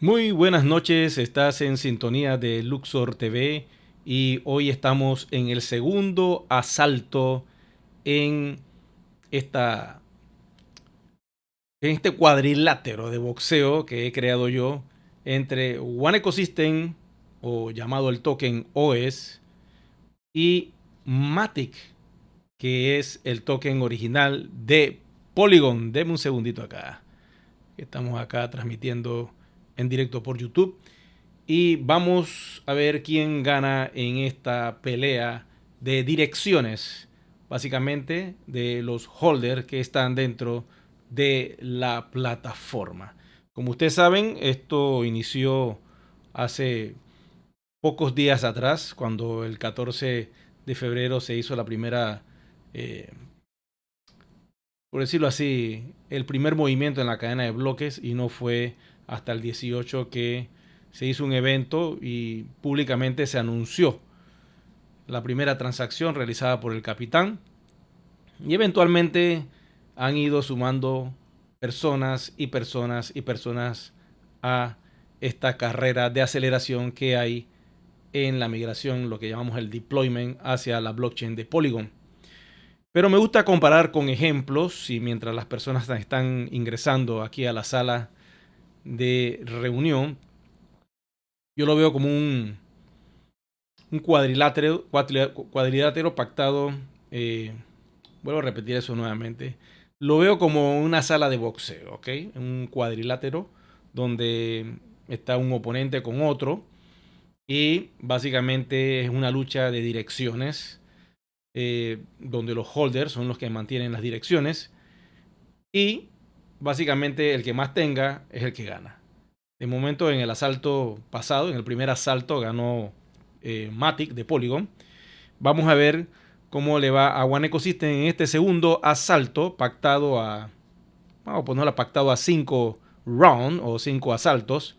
Muy buenas noches, estás en sintonía de Luxor TV y hoy estamos en el segundo asalto en, esta, en este cuadrilátero de boxeo que he creado yo entre One Ecosystem, o llamado el token OS, y Matic, que es el token original de Polygon. Deme un segundito acá. Estamos acá transmitiendo en directo por YouTube. Y vamos a ver quién gana en esta pelea de direcciones, básicamente de los holders que están dentro de la plataforma. Como ustedes saben, esto inició hace pocos días atrás, cuando el 14 de febrero se hizo la primera, eh, por decirlo así, el primer movimiento en la cadena de bloques, y no fue hasta el 18 que se hizo un evento y públicamente se anunció la primera transacción realizada por el capitán, y eventualmente han ido sumando personas y personas y personas a esta carrera de aceleración que hay en la migración, lo que llamamos el deployment hacia la blockchain de Polygon. Pero me gusta comparar con ejemplos, y mientras las personas están ingresando aquí a la sala de reunión, yo lo veo como un cuadrilátero pactado. Vuelvo a repetir eso nuevamente. Lo veo como una sala de boxeo, ¿ok? Un cuadrilátero donde está un oponente con otro, y básicamente es una lucha de direcciones, donde los holders son los que mantienen las direcciones, y básicamente el que más tenga es el que gana. De momento, en el asalto pasado, en el primer asalto, ganó Matic de Polygon. Vamos a ver cómo le va a One Ecosystem en este segundo asalto, vamos a ponerlo pactado a 5 rounds o 5 asaltos,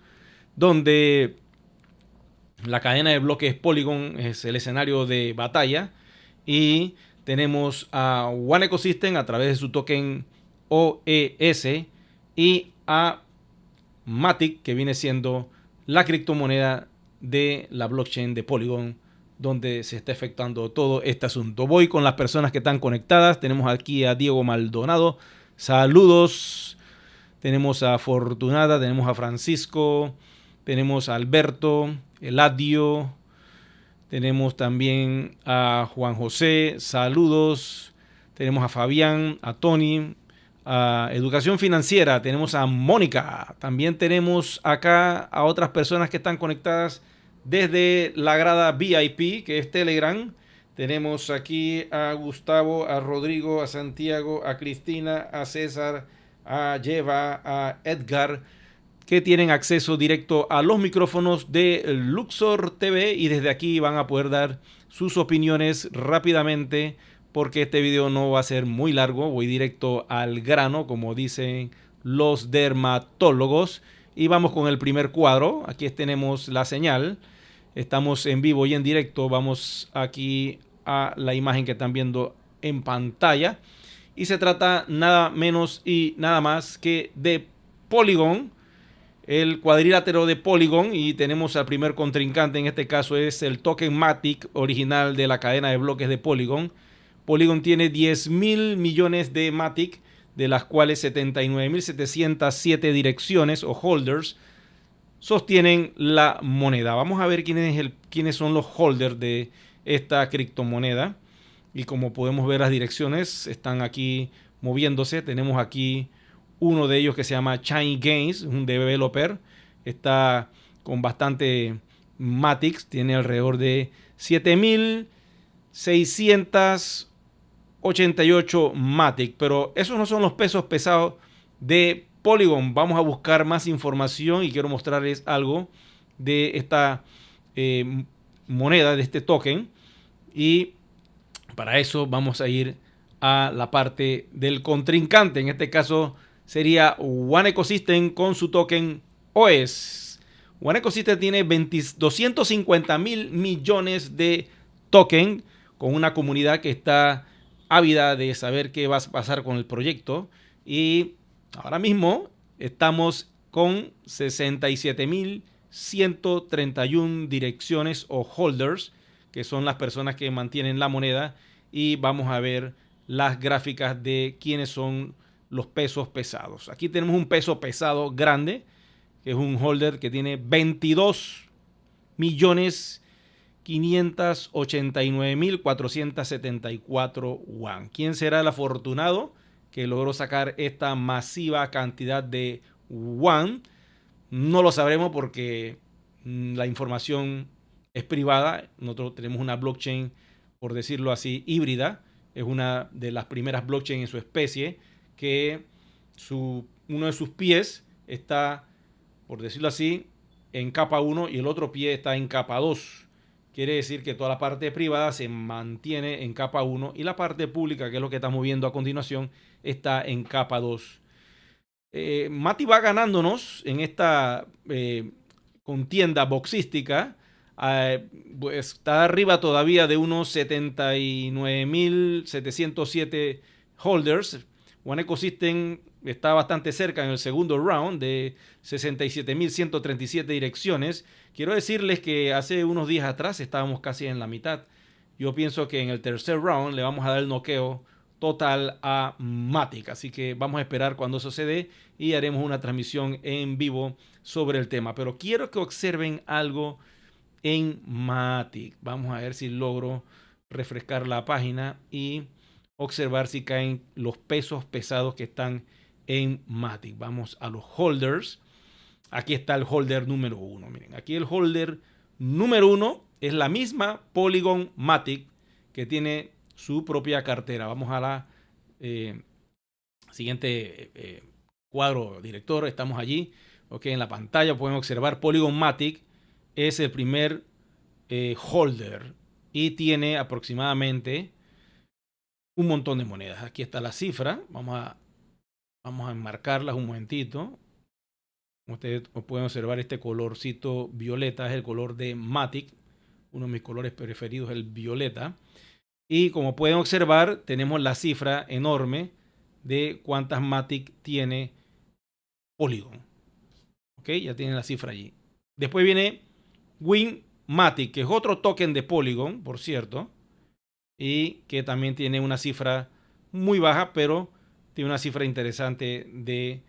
donde la cadena de bloques Polygon es el escenario de batalla, y tenemos a One Ecosystem a través de su token OES y a Matic, que viene siendo la criptomoneda de la blockchain de Polygon, donde se está efectuando todo este asunto. Voy con las personas que están conectadas. Tenemos aquí a Diego Maldonado. Saludos. Tenemos a Fortunata, tenemos a Francisco, tenemos a Alberto, Eladio, tenemos también a Juan José. Saludos. Tenemos a Fabián, a Tony, a Educación Financiera, tenemos a Mónica. También tenemos acá a otras personas que están conectadas desde la grada VIP, que es Telegram. Tenemos aquí a Gustavo, a Rodrigo, a Santiago, a Cristina, a César, a Yeva, a Edgar, que tienen acceso directo a los micrófonos de Luxor TV, y desde aquí van a poder dar sus opiniones rápidamente, porque este video no va a ser muy largo. Voy directo al grano, como dicen los dermatólogos, y vamos con el primer cuadro. Aquí tenemos la señal, estamos en vivo y en directo. Vamos aquí a la imagen que están viendo en pantalla, y se trata nada menos y nada más que de Polygon, el cuadrilátero de Polygon, y tenemos al primer contrincante. En este caso es el token Matic original de la cadena de bloques de Polygon. Polygon tiene 10 mil millones de Matic, de las cuales 79.707 direcciones o holders sostienen la moneda. Vamos a ver quiénes son los holders de esta criptomoneda. Y como podemos ver, las direcciones están aquí moviéndose. Tenemos aquí uno de ellos que se llama Shiny Games, un developer. Está con bastante Matics, tiene alrededor de 7.688 Matic. Pero esos no son los pesos pesados de Polygon. Vamos a buscar más información y quiero mostrarles algo de esta moneda, de este token. Y para eso vamos a ir a la parte del contrincante. En este caso sería One Ecosystem con su token OS. One Ecosystem tiene 250 mil millones de token, con una comunidad que está ávida de saber qué va a pasar con el proyecto. Y ahora mismo estamos con 67.131 direcciones o holders, que son las personas que mantienen la moneda. Y vamos a ver las gráficas de quiénes son los pesos pesados. Aquí tenemos un peso pesado grande, que es un holder que tiene 22.589.474 won. ¿Quién será el afortunado que logró sacar esta masiva cantidad de won? No lo sabremos porque la información es privada. Nosotros tenemos una blockchain, por decirlo así, híbrida. Es una de las primeras blockchains en su especie que uno de sus pies está, por decirlo así, en capa 1 y el otro pie está en capa 2. Quiere decir que toda la parte privada se mantiene en capa 1 y la parte pública, que es lo que estamos viendo a continuación, está en capa 2. Matic va ganándonos en esta contienda boxística. Pues está arriba todavía de unos 79.707 holders. One Ecosystem está bastante cerca en el segundo round de 67.137 direcciones. Quiero decirles que hace unos días atrás estábamos casi en la mitad. Yo pienso que en el tercer round le vamos a dar el noqueo total a Matic. Así que vamos a esperar cuando eso se dé y haremos una transmisión en vivo sobre el tema. Pero quiero que observen algo en Matic. Vamos a ver si logro refrescar la página y observar si caen los pesos pesados que están en Matic. Vamos a los holders. Aquí está el holder número 1. Miren, aquí el holder número 1 es la misma Polygon Matic que tiene su propia cartera. Vamos a la siguiente cuadro director. Estamos allí. Ok, en la pantalla pueden observar Polygon Matic es el primer holder y tiene aproximadamente un montón de monedas. Aquí está la cifra. Vamos a enmarcarlas un momentito. Como ustedes pueden observar, este colorcito violeta es el color de Matic. Uno de mis colores preferidos es el violeta. Y como pueden observar, tenemos la cifra enorme de cuántas Matic tiene Polygon. Ok, ya tienen la cifra allí. Después viene Winmatic, que es otro token de Polygon, por cierto, y que también tiene una cifra muy baja, pero tiene una cifra interesante de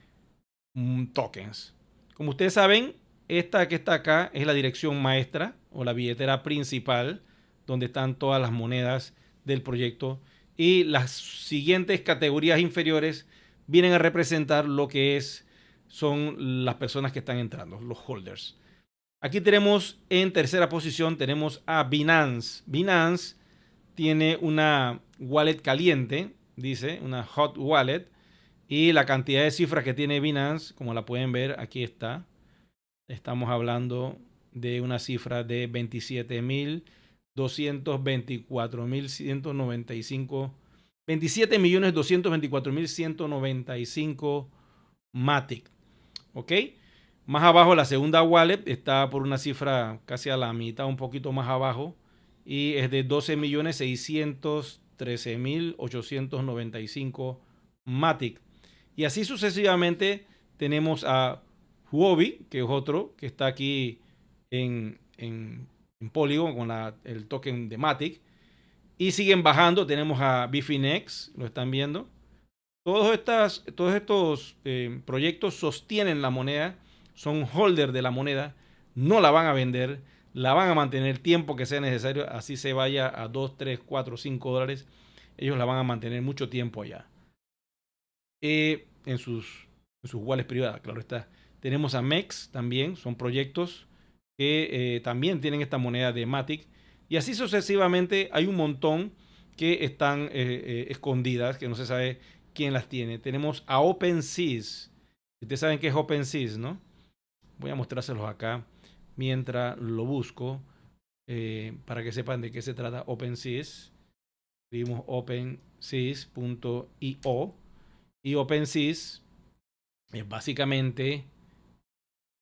tokens. Como ustedes saben, esta que está acá es la dirección maestra o la billetera principal, donde están todas las monedas del proyecto, y las siguientes categorías inferiores vienen a representar lo que son las personas que están entrando, los holders. Aquí tenemos en tercera posición, tenemos a Binance. Binance tiene una wallet caliente, dice, una hot wallet, y la cantidad de cifras que tiene Binance, como la pueden ver, aquí está. Estamos hablando de una cifra de 27.224.195, 27.224.195 Matic. ¿Ok? Más abajo, la segunda wallet está por una cifra casi a la mitad, un poquito más abajo, y es de 12.613.895 Matic. Y así sucesivamente tenemos a Huobi, que es otro que está aquí en Polygon con el token de Matic. Y siguen bajando. Tenemos a Bitfinex, lo están viendo. Todos estos proyectos sostienen la moneda, son holder de la moneda, no la van a vender, la van a mantener el tiempo que sea necesario, así se vaya a 2, 3, 4, 5 dólares. Ellos la van a mantener mucho tiempo allá. En sus wallets privadas, claro está. Tenemos a MEX también, son proyectos que también tienen esta moneda de Matic. Y así sucesivamente hay un montón que están escondidas, que no se sabe quién las tiene. Tenemos a OpenSeas. Ustedes saben qué es OpenSeas, ¿no? Voy a mostrárselos acá mientras lo busco para que sepan de qué se trata OpenSeas. Escribimos openseas.io y OpenSeas es básicamente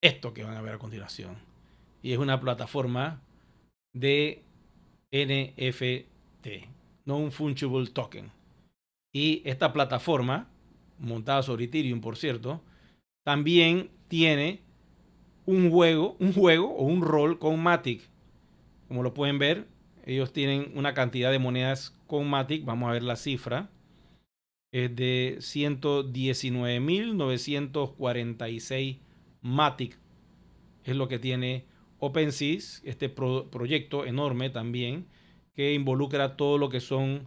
esto que van a ver a continuación. Y es una plataforma de NFT, Non-Fungible Token. Y esta plataforma, montada sobre Ethereum, por cierto, también tiene un juego o un rol con Matic. Como lo pueden ver, ellos tienen una cantidad de monedas con Matic. Vamos a ver la cifra. Es de 119.946 Matic. Es lo que tiene OpenSea, este proyecto enorme también, que involucra todo lo que son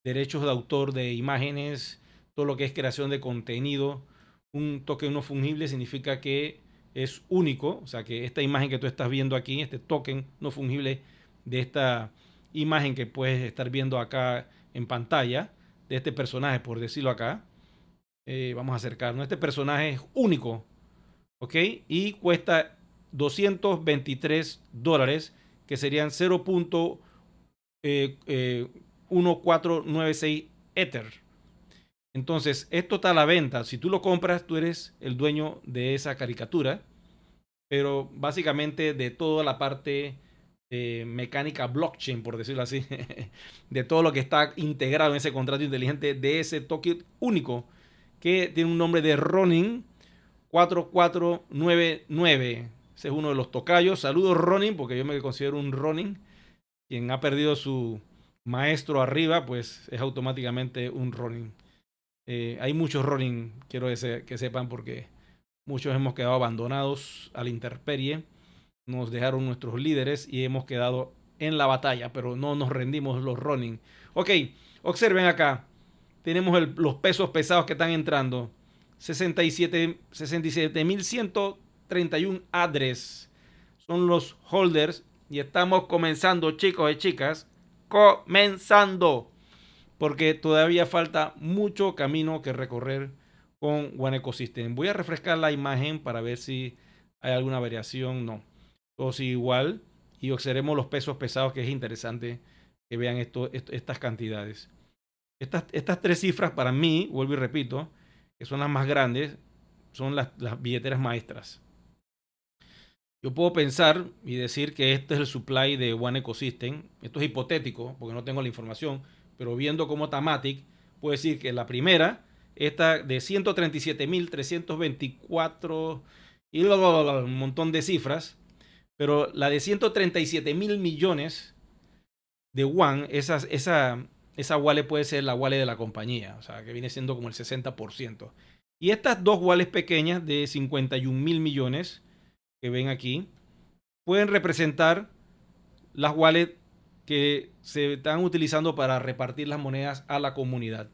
derechos de autor de imágenes, todo lo que es creación de contenido. Un token no fungible significa que es único, o sea que esta imagen que tú estás viendo aquí, este token no fungible de esta imagen que puedes estar viendo acá en pantalla, de este personaje, por decirlo acá, vamos a acercarnos, este personaje es único, ¿ok? Y cuesta $223, que serían 0.1496 Ether. Entonces, esto está a la venta. Si tú lo compras, tú eres el dueño de esa caricatura, pero básicamente de toda la parte mecánica blockchain, por decirlo así, de todo lo que está integrado en ese contrato inteligente de ese token único, que tiene un nombre de Ronin 4499. Ese es uno de los tocayos. Saludos, Ronin, porque yo me considero un Ronin. Quien ha perdido su maestro arriba, pues es automáticamente un Ronin. Hay muchos Ronin, quiero que sepan, porque muchos hemos quedado abandonados a la intemperie. Nos dejaron nuestros líderes y hemos quedado en la batalla, pero no nos rendimos los Ronin. Ok, observen acá. Tenemos los pesos pesados que están entrando. 67.131 adres son los holders. Y estamos comenzando, chicos y chicas. Comenzando. Porque todavía falta mucho camino que recorrer con One Ecosystem. Voy a refrescar la imagen para ver si hay alguna variación. No. Todo sigue igual. Y observemos los pesos pesados, que es interesante que vean estas cantidades. Estas tres cifras para mí, vuelvo y repito, que son las más grandes, son las billeteras maestras. Yo puedo pensar y decir que este es el supply de One Ecosystem. Esto es hipotético porque no tengo la información, pero viendo como Matic, puedo decir que la primera, esta de 137.324 y un montón de cifras, pero la de 137.000 millones de One, esa wallet puede ser la wallet de la compañía, o sea, que viene siendo como el 60%. Y estas dos wallets pequeñas de 51.000 millones que ven aquí, pueden representar las wallets que se están utilizando para repartir las monedas a la comunidad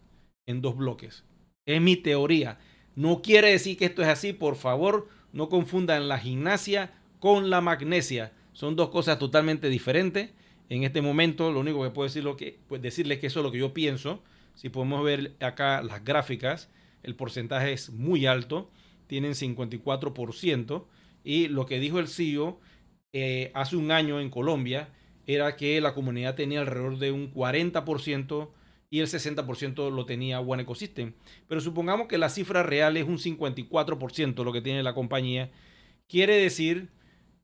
en dos bloques. Es mi teoría. No quiere decir que esto es así. Por favor, no confundan la gimnasia con la magnesia. Son dos cosas totalmente diferentes. En este momento, lo único que puedo decirles es que eso es lo que yo pienso. Si podemos ver acá las gráficas, el porcentaje es muy alto. Tienen 54%. Y lo que dijo el CEO hace un año en Colombia era que la comunidad tenía alrededor de un 40% y el 60% lo tenía One Ecosystem. Pero supongamos que la cifra real es un 54% lo que tiene la compañía. Quiere decir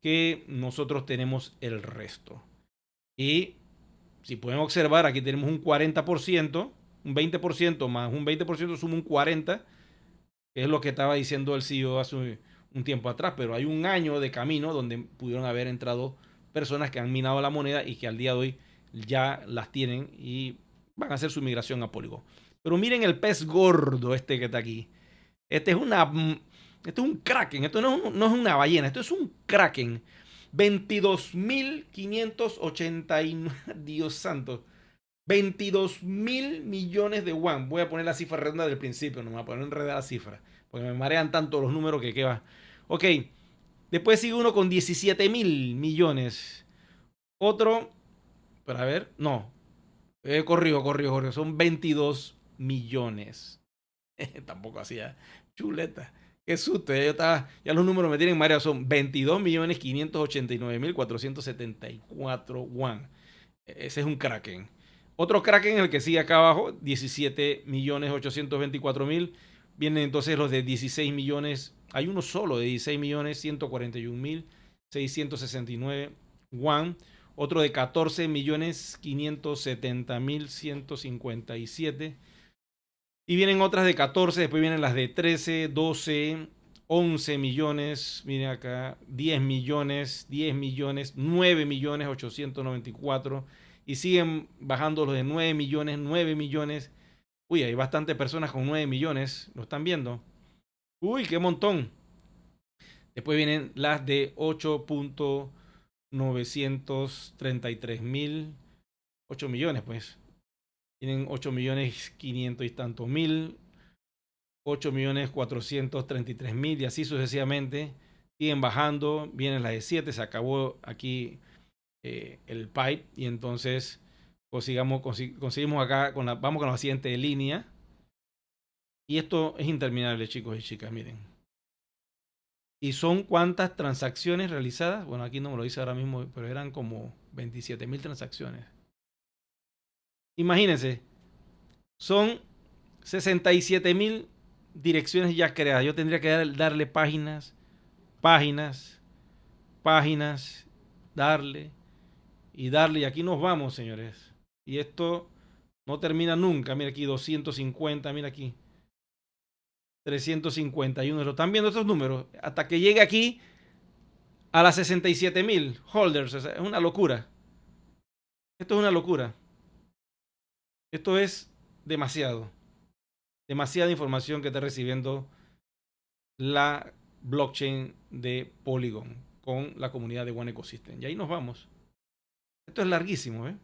que nosotros tenemos el resto. Y si pueden observar, aquí tenemos un 40%, un 20% más un 20% suma un 40%, que es lo que estaba diciendo el CEO hace un tiempo atrás, pero hay un año de camino donde pudieron haber entrado personas que han minado la moneda y que al día de hoy ya las tienen y van a hacer su migración a Polygon. Pero miren el pez gordo este que está aquí. Este es un kraken, esto no es una ballena, esto es un kraken. 22.589, Dios santo, 22.000 millones de One. Voy a poner la cifra redonda del principio, no me voy a poner enredar la cifra, porque me marean tanto los números que va. Ok, después sigue uno con 17.000 millones. Otro, para ver, no, corrijo, son 22 millones. Tampoco hacía chuleta. Qué susto, ya los números me tienen mareado. Son 22.589.474 One. Ese es un Kraken. Otro Kraken, el que sigue acá abajo, 17.824.000. Vienen entonces los de 16 millones. Hay uno solo de 16.141.669 One. Otro de 14.570.157. Y vienen otras de 14, después vienen las de 13, 12, 11 millones, miren acá, 10 millones, 10 millones, 9 millones 894 y siguen bajando los de 9 millones, 9 millones. Uy, hay bastantes personas con 9 millones, ¿lo están viendo? Uy, qué montón. Después vienen las de 8.933 mil, 8 millones pues. Tienen 8 millones 500 y tantos mil, 8 millones 433 mil y así sucesivamente. Siguen bajando, vienen las de 7, se acabó aquí el pipe y entonces conseguimos acá, vamos con la siguiente línea. Y esto es interminable, chicos y chicas, miren. ¿Y son cuántas transacciones realizadas? Bueno, aquí no me lo dice ahora mismo, pero eran como 27 mil transacciones. Imagínense, son 67 mil direcciones ya creadas. Yo tendría que darle páginas, páginas, páginas, darle y darle. Y aquí nos vamos, señores. Y esto no termina nunca. Mira aquí, 250, mira aquí. 351. ¿Lo están viendo estos números? Hasta que llegue aquí a las 67 mil holders. O sea, es una locura. Esto es una locura. Esto es demasiado. Demasiada información que está recibiendo la blockchain de Polygon con la comunidad de One Ecosystem. Y ahí nos vamos. Esto es larguísimo, ¿eh?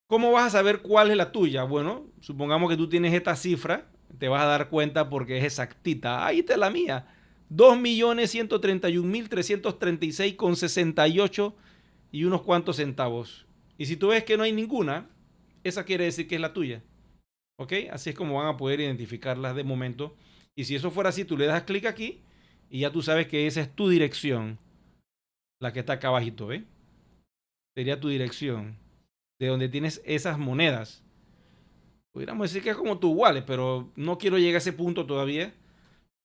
¿Cómo vas a saber cuál es la tuya? Bueno, supongamos que tú tienes esta cifra, te vas a dar cuenta porque es exactita. Ahí está la mía. 2.131.336,68 y unos cuantos centavos. Y si tú ves que no hay ninguna, esa quiere decir que es la tuya. ¿Ok? Así es como van a poder identificarlas de momento. Y si eso fuera así, tú le das clic aquí y ya tú sabes que esa es tu dirección, la que está acá abajito, ¿ves? Sería tu dirección de donde tienes esas monedas. Pudiéramos decir que es como tu wallet, pero no quiero llegar a ese punto todavía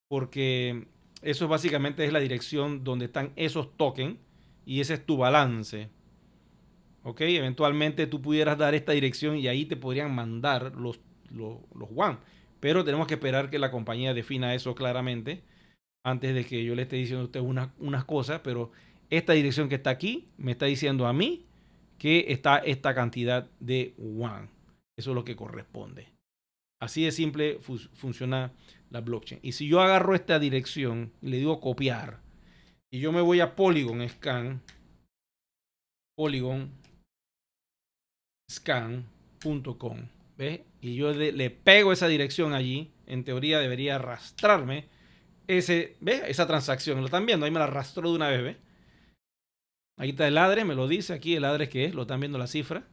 porque eso básicamente es la dirección donde están esos tokens y ese es tu balance. ¿Ok? Eventualmente tú pudieras dar esta dirección y ahí te podrían mandar los WAN. Pero tenemos que esperar que la compañía defina eso claramente antes de que yo le esté diciendo a usted unas cosas. Pero esta dirección que está aquí me está diciendo a mí que está esta cantidad de WAN. Eso es lo que corresponde. Así de simple funciona la blockchain. Y si yo agarro esta dirección y le digo copiar y yo me voy a Polygon scan.com, ¿ves? Y yo le pego esa dirección allí, en teoría debería arrastrarme ¿ves? Esa transacción. ¿Lo están viendo? Ahí me la arrastró de una vez, ¿ves? Ahí está el adres, me lo dice aquí el adres que es, lo están viendo la cifra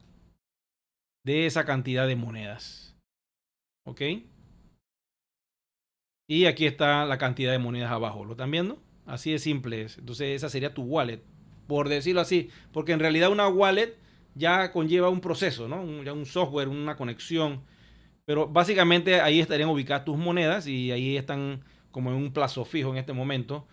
de esa cantidad de monedas. ¿Ok? Y aquí está la cantidad de monedas abajo. ¿Lo están viendo? Así de simple es. Entonces esa sería tu wallet, por decirlo así. Porque en realidad una wallet ya conlleva un proceso, ¿no? Ya un software, una conexión. Pero básicamente ahí estarían ubicadas tus monedas y ahí están como en un plazo fijo en este momento,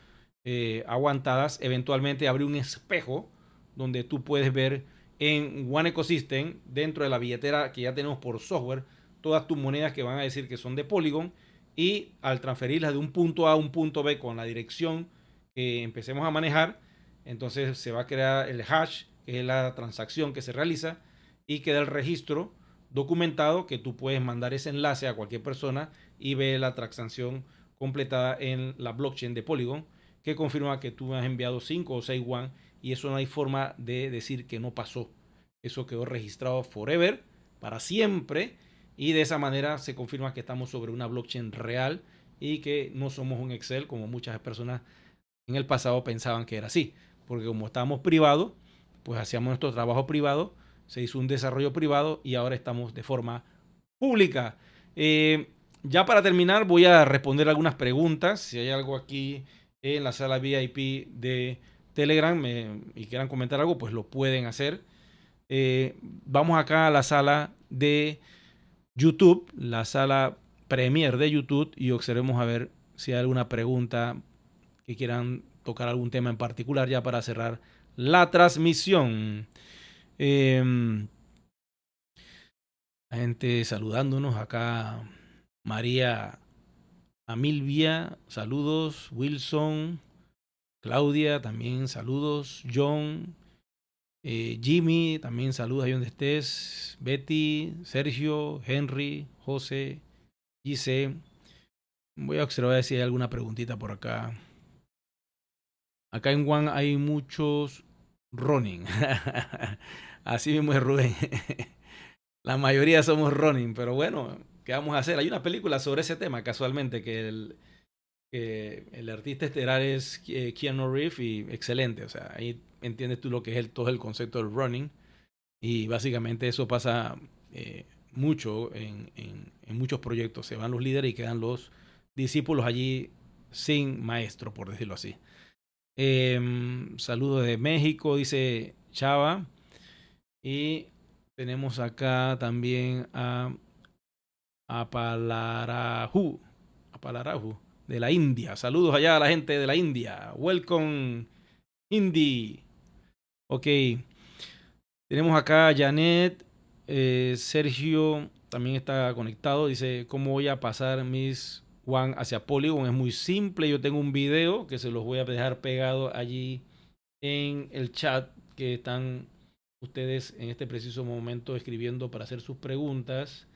aguantadas. Eventualmente abre un espejo donde tú puedes ver en One Ecosystem, dentro de la billetera que ya tenemos por software, todas tus monedas que van a decir que son de Polygon y al transferirlas de un punto A a un punto B con la dirección que empecemos a manejar, entonces se va a crear el hash, que es la transacción que se realiza y queda el registro documentado que tú puedes mandar ese enlace a cualquier persona y ver la transacción completada en la blockchain de Polygon que confirma que tú has enviado 5 o 6 WAN y eso no hay forma de decir que no pasó. Eso quedó registrado forever, para siempre, y de esa manera se confirma que estamos sobre una blockchain real y que no somos un Excel como muchas personas en el pasado pensaban que era así. Porque como estábamos privados, pues hacíamos nuestro trabajo privado, se hizo un desarrollo privado y ahora estamos de forma pública. Ya para terminar voy a responder algunas preguntas. Si hay algo aquí en la sala VIP de Telegram y quieran comentar algo, pues lo pueden hacer. Vamos acá a la sala de YouTube, la sala Premier de YouTube y observemos a ver si hay alguna pregunta que quieran tocar algún tema en particular ya para cerrar la transmisión. La gente saludándonos acá. María A Milvia, saludos. Wilson, Claudia, también saludos. John, Jimmy, también saludos ahí donde estés. Betty, Sergio, Henry, José, Gise. Voy a observar si hay alguna preguntita por acá. Acá en One hay muchos running. Así mismo es Rubén. La mayoría somos running, pero bueno, ¿qué vamos a hacer? Hay una película sobre ese tema, casualmente, que el artista estelar es Keanu Reeves y excelente. O sea, ahí entiendes tú lo que es todo el concepto del running. Y básicamente eso pasa mucho en muchos proyectos. Se van los líderes y quedan los discípulos allí sin maestro, por decirlo así. Saludos de México, dice Chava. Y tenemos acá también a Palaraju, de la India. Saludos allá a la gente de la India. Welcome, Indy. Ok. Tenemos acá a Janet. Sergio también está conectado. Dice, ¿cómo voy a pasar mis One hacia Polygon? Es muy simple. Yo tengo un video que se los voy a dejar pegado allí en el chat que están ustedes en este preciso momento escribiendo para hacer sus preguntas.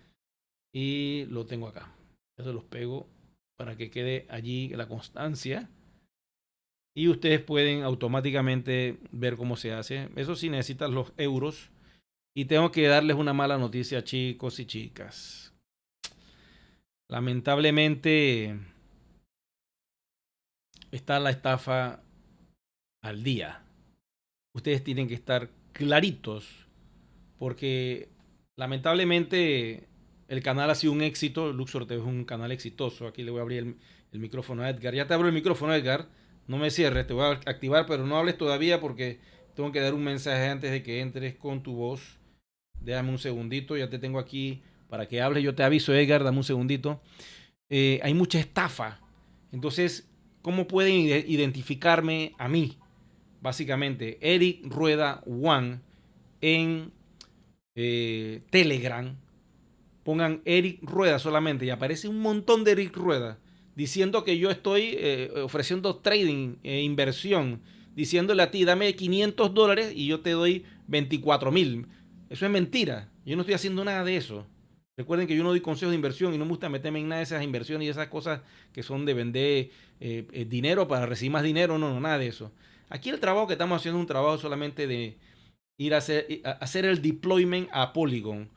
Y lo tengo acá. Ya se los pego para que quede allí la constancia. Y ustedes pueden automáticamente ver cómo se hace. Eso sí necesitan los euros. Y tengo que darles una mala noticia, chicos y chicas. Lamentablemente está la estafa al día. Ustedes tienen que estar claritos porque lamentablemente el canal ha sido un éxito. Luxor TV es un canal exitoso. Aquí le voy a abrir el micrófono a Edgar. Ya te abro el micrófono, Edgar. No me cierres, te voy a activar, pero no hables todavía porque tengo que dar un mensaje antes de que entres con tu voz. Déjame un segundito, ya te tengo aquí para que hables. Yo te aviso, Edgar, dame un segundito. Hay mucha estafa. Entonces, ¿cómo pueden identificarme a mí? Básicamente, Eric Rueda One en Telegram. Pongan Eric Rueda solamente y aparece un montón de Eric Rueda diciendo que yo estoy ofreciendo trading, inversión, diciéndole a ti, dame $500 y yo te doy 24,000. Eso es mentira. Yo no estoy haciendo nada de eso. Recuerden que yo no doy consejos de inversión y no me gusta meterme en nada de esas inversiones y esas cosas que son de vender dinero para recibir más dinero. No, no, nada de eso. Aquí el trabajo que estamos haciendo es un trabajo solamente de ir a hacer el deployment a Polygon.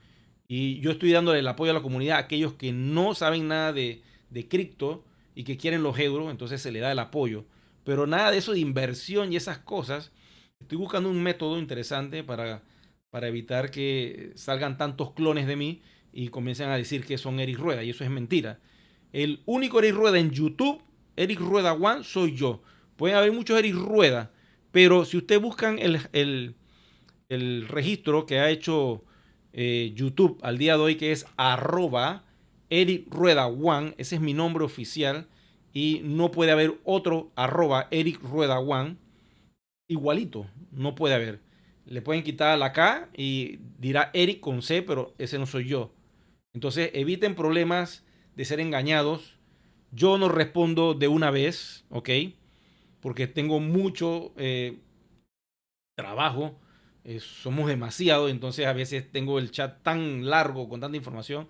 Y yo estoy dándole el apoyo a la comunidad a aquellos que no saben nada de cripto y que quieren los euros, entonces se le da el apoyo. Pero nada de eso de inversión y esas cosas. Estoy buscando un método interesante para evitar que salgan tantos clones de mí y comiencen a decir que son Eric Rueda. Y eso es mentira. El único Eric Rueda en YouTube, Eric Rueda One, soy yo. Pueden haber muchos Eric Rueda, pero si ustedes buscan el registro que ha hecho YouTube al día de hoy, que es @Eric Rueda One, ese es mi nombre oficial, y no puede haber otro @Eric Rueda One igualito, no puede haber. Le pueden quitar la K y dirá Eric con C, pero ese no soy yo. Entonces eviten problemas de ser engañados. Yo no respondo de una vez, ¿ok? Porque tengo mucho trabajo, somos demasiado, entonces a veces tengo el chat tan largo con tanta información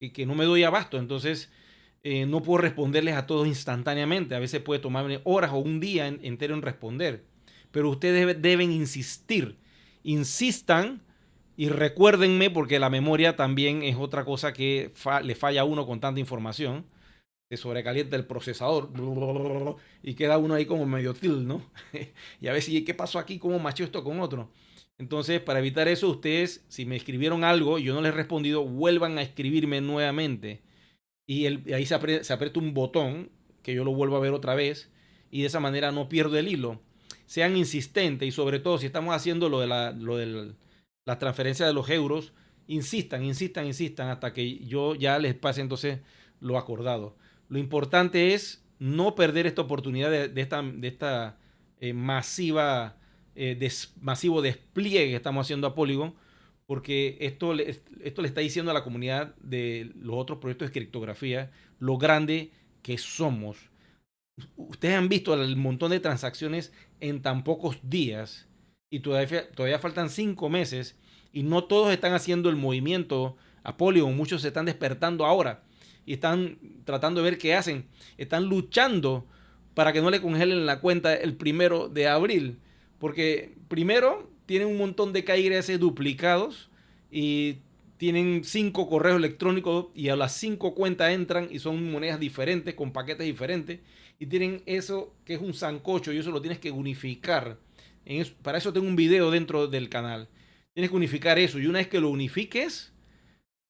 y que no me doy abasto, entonces no puedo responderles a todos instantáneamente, a veces puede tomarme horas o un día entero en responder, pero ustedes deben insistir, insistan y recuérdenme porque la memoria también es otra cosa que le falla a uno con tanta información. Se sobrecalienta el procesador y queda uno ahí como medio til, ¿no? Y a ver si, ¿qué pasó aquí? ¿Cómo macho esto con otro? Entonces, para evitar eso, ustedes, si me escribieron algo y yo no les he respondido, vuelvan a escribirme nuevamente. Y ahí se aprieta un botón que yo lo vuelvo a ver otra vez y de esa manera no pierdo el hilo. Sean insistentes y sobre todo si estamos haciendo la transferencia de los euros, insistan, insistan, insistan hasta que yo ya les pase entonces lo acordado. Lo importante es no perder esta oportunidad de esta masivo despliegue que estamos haciendo a Polygon, porque esto le está diciendo a la comunidad de los otros proyectos de criptografía lo grande que somos. Ustedes han visto el montón de transacciones en tan pocos días y todavía faltan 5 meses y no todos están haciendo el movimiento a Polygon. Muchos se están despertando ahora y están tratando de ver qué hacen. Están luchando para que no le congelen la cuenta el 1 de abril. Porque primero tienen un montón de KYC duplicados y tienen 5 correos electrónicos y a las 5 cuentas entran y son monedas diferentes, con paquetes diferentes. Y tienen eso que es un sancocho y eso lo tienes que unificar. Para eso tengo un video dentro del canal. Tienes que unificar eso y una vez que lo unifiques,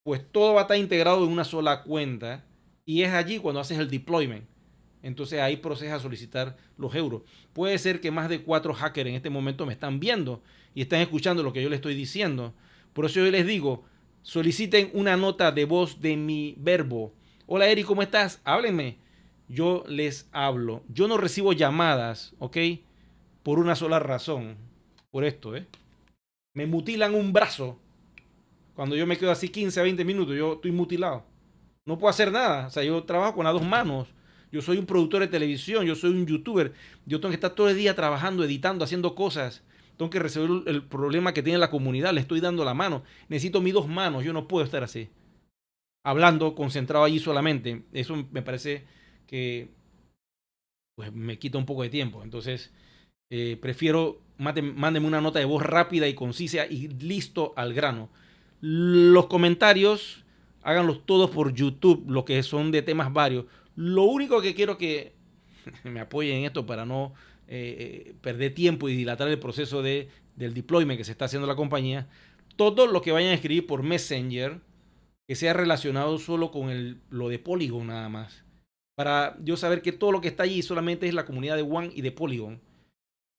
pues todo va a estar integrado en una sola cuenta y es allí cuando haces el deployment. Entonces ahí procedes a solicitar los euros. Puede ser que más de 4 hackers en este momento me están viendo y están escuchando lo que yo les estoy diciendo. Por eso yo les digo, soliciten una nota de voz de mi verbo. Hola Eric, ¿cómo estás? Háblenme. Yo les hablo. Yo no recibo llamadas, ¿ok? Por una sola razón. Por esto, ¿eh? Me mutilan un brazo. Cuando yo me quedo así 15 a 20 minutos, yo estoy mutilado. No puedo hacer nada. O sea, yo trabajo con las 2 manos. Yo soy un productor de televisión, yo soy un youtuber. Yo tengo que estar todo el día trabajando, editando, haciendo cosas. Tengo que resolver el problema que tiene la comunidad. Le estoy dando la mano. Necesito mis 2 manos. Yo no puedo estar así. Hablando, concentrado allí solamente. Eso me parece que pues, me quita un poco de tiempo. Entonces, prefiero, mándenme una nota de voz rápida y concisa y listo al grano. Los comentarios, háganlos todos por YouTube, los que son de temas varios. Lo único que quiero que me apoyen en esto para no perder tiempo y dilatar el proceso del deployment que se está haciendo la compañía. Todo lo que vayan a escribir por Messenger, que sea relacionado solo con lo de Polygon nada más. Para yo saber que todo lo que está allí solamente es la comunidad de One y de Polygon.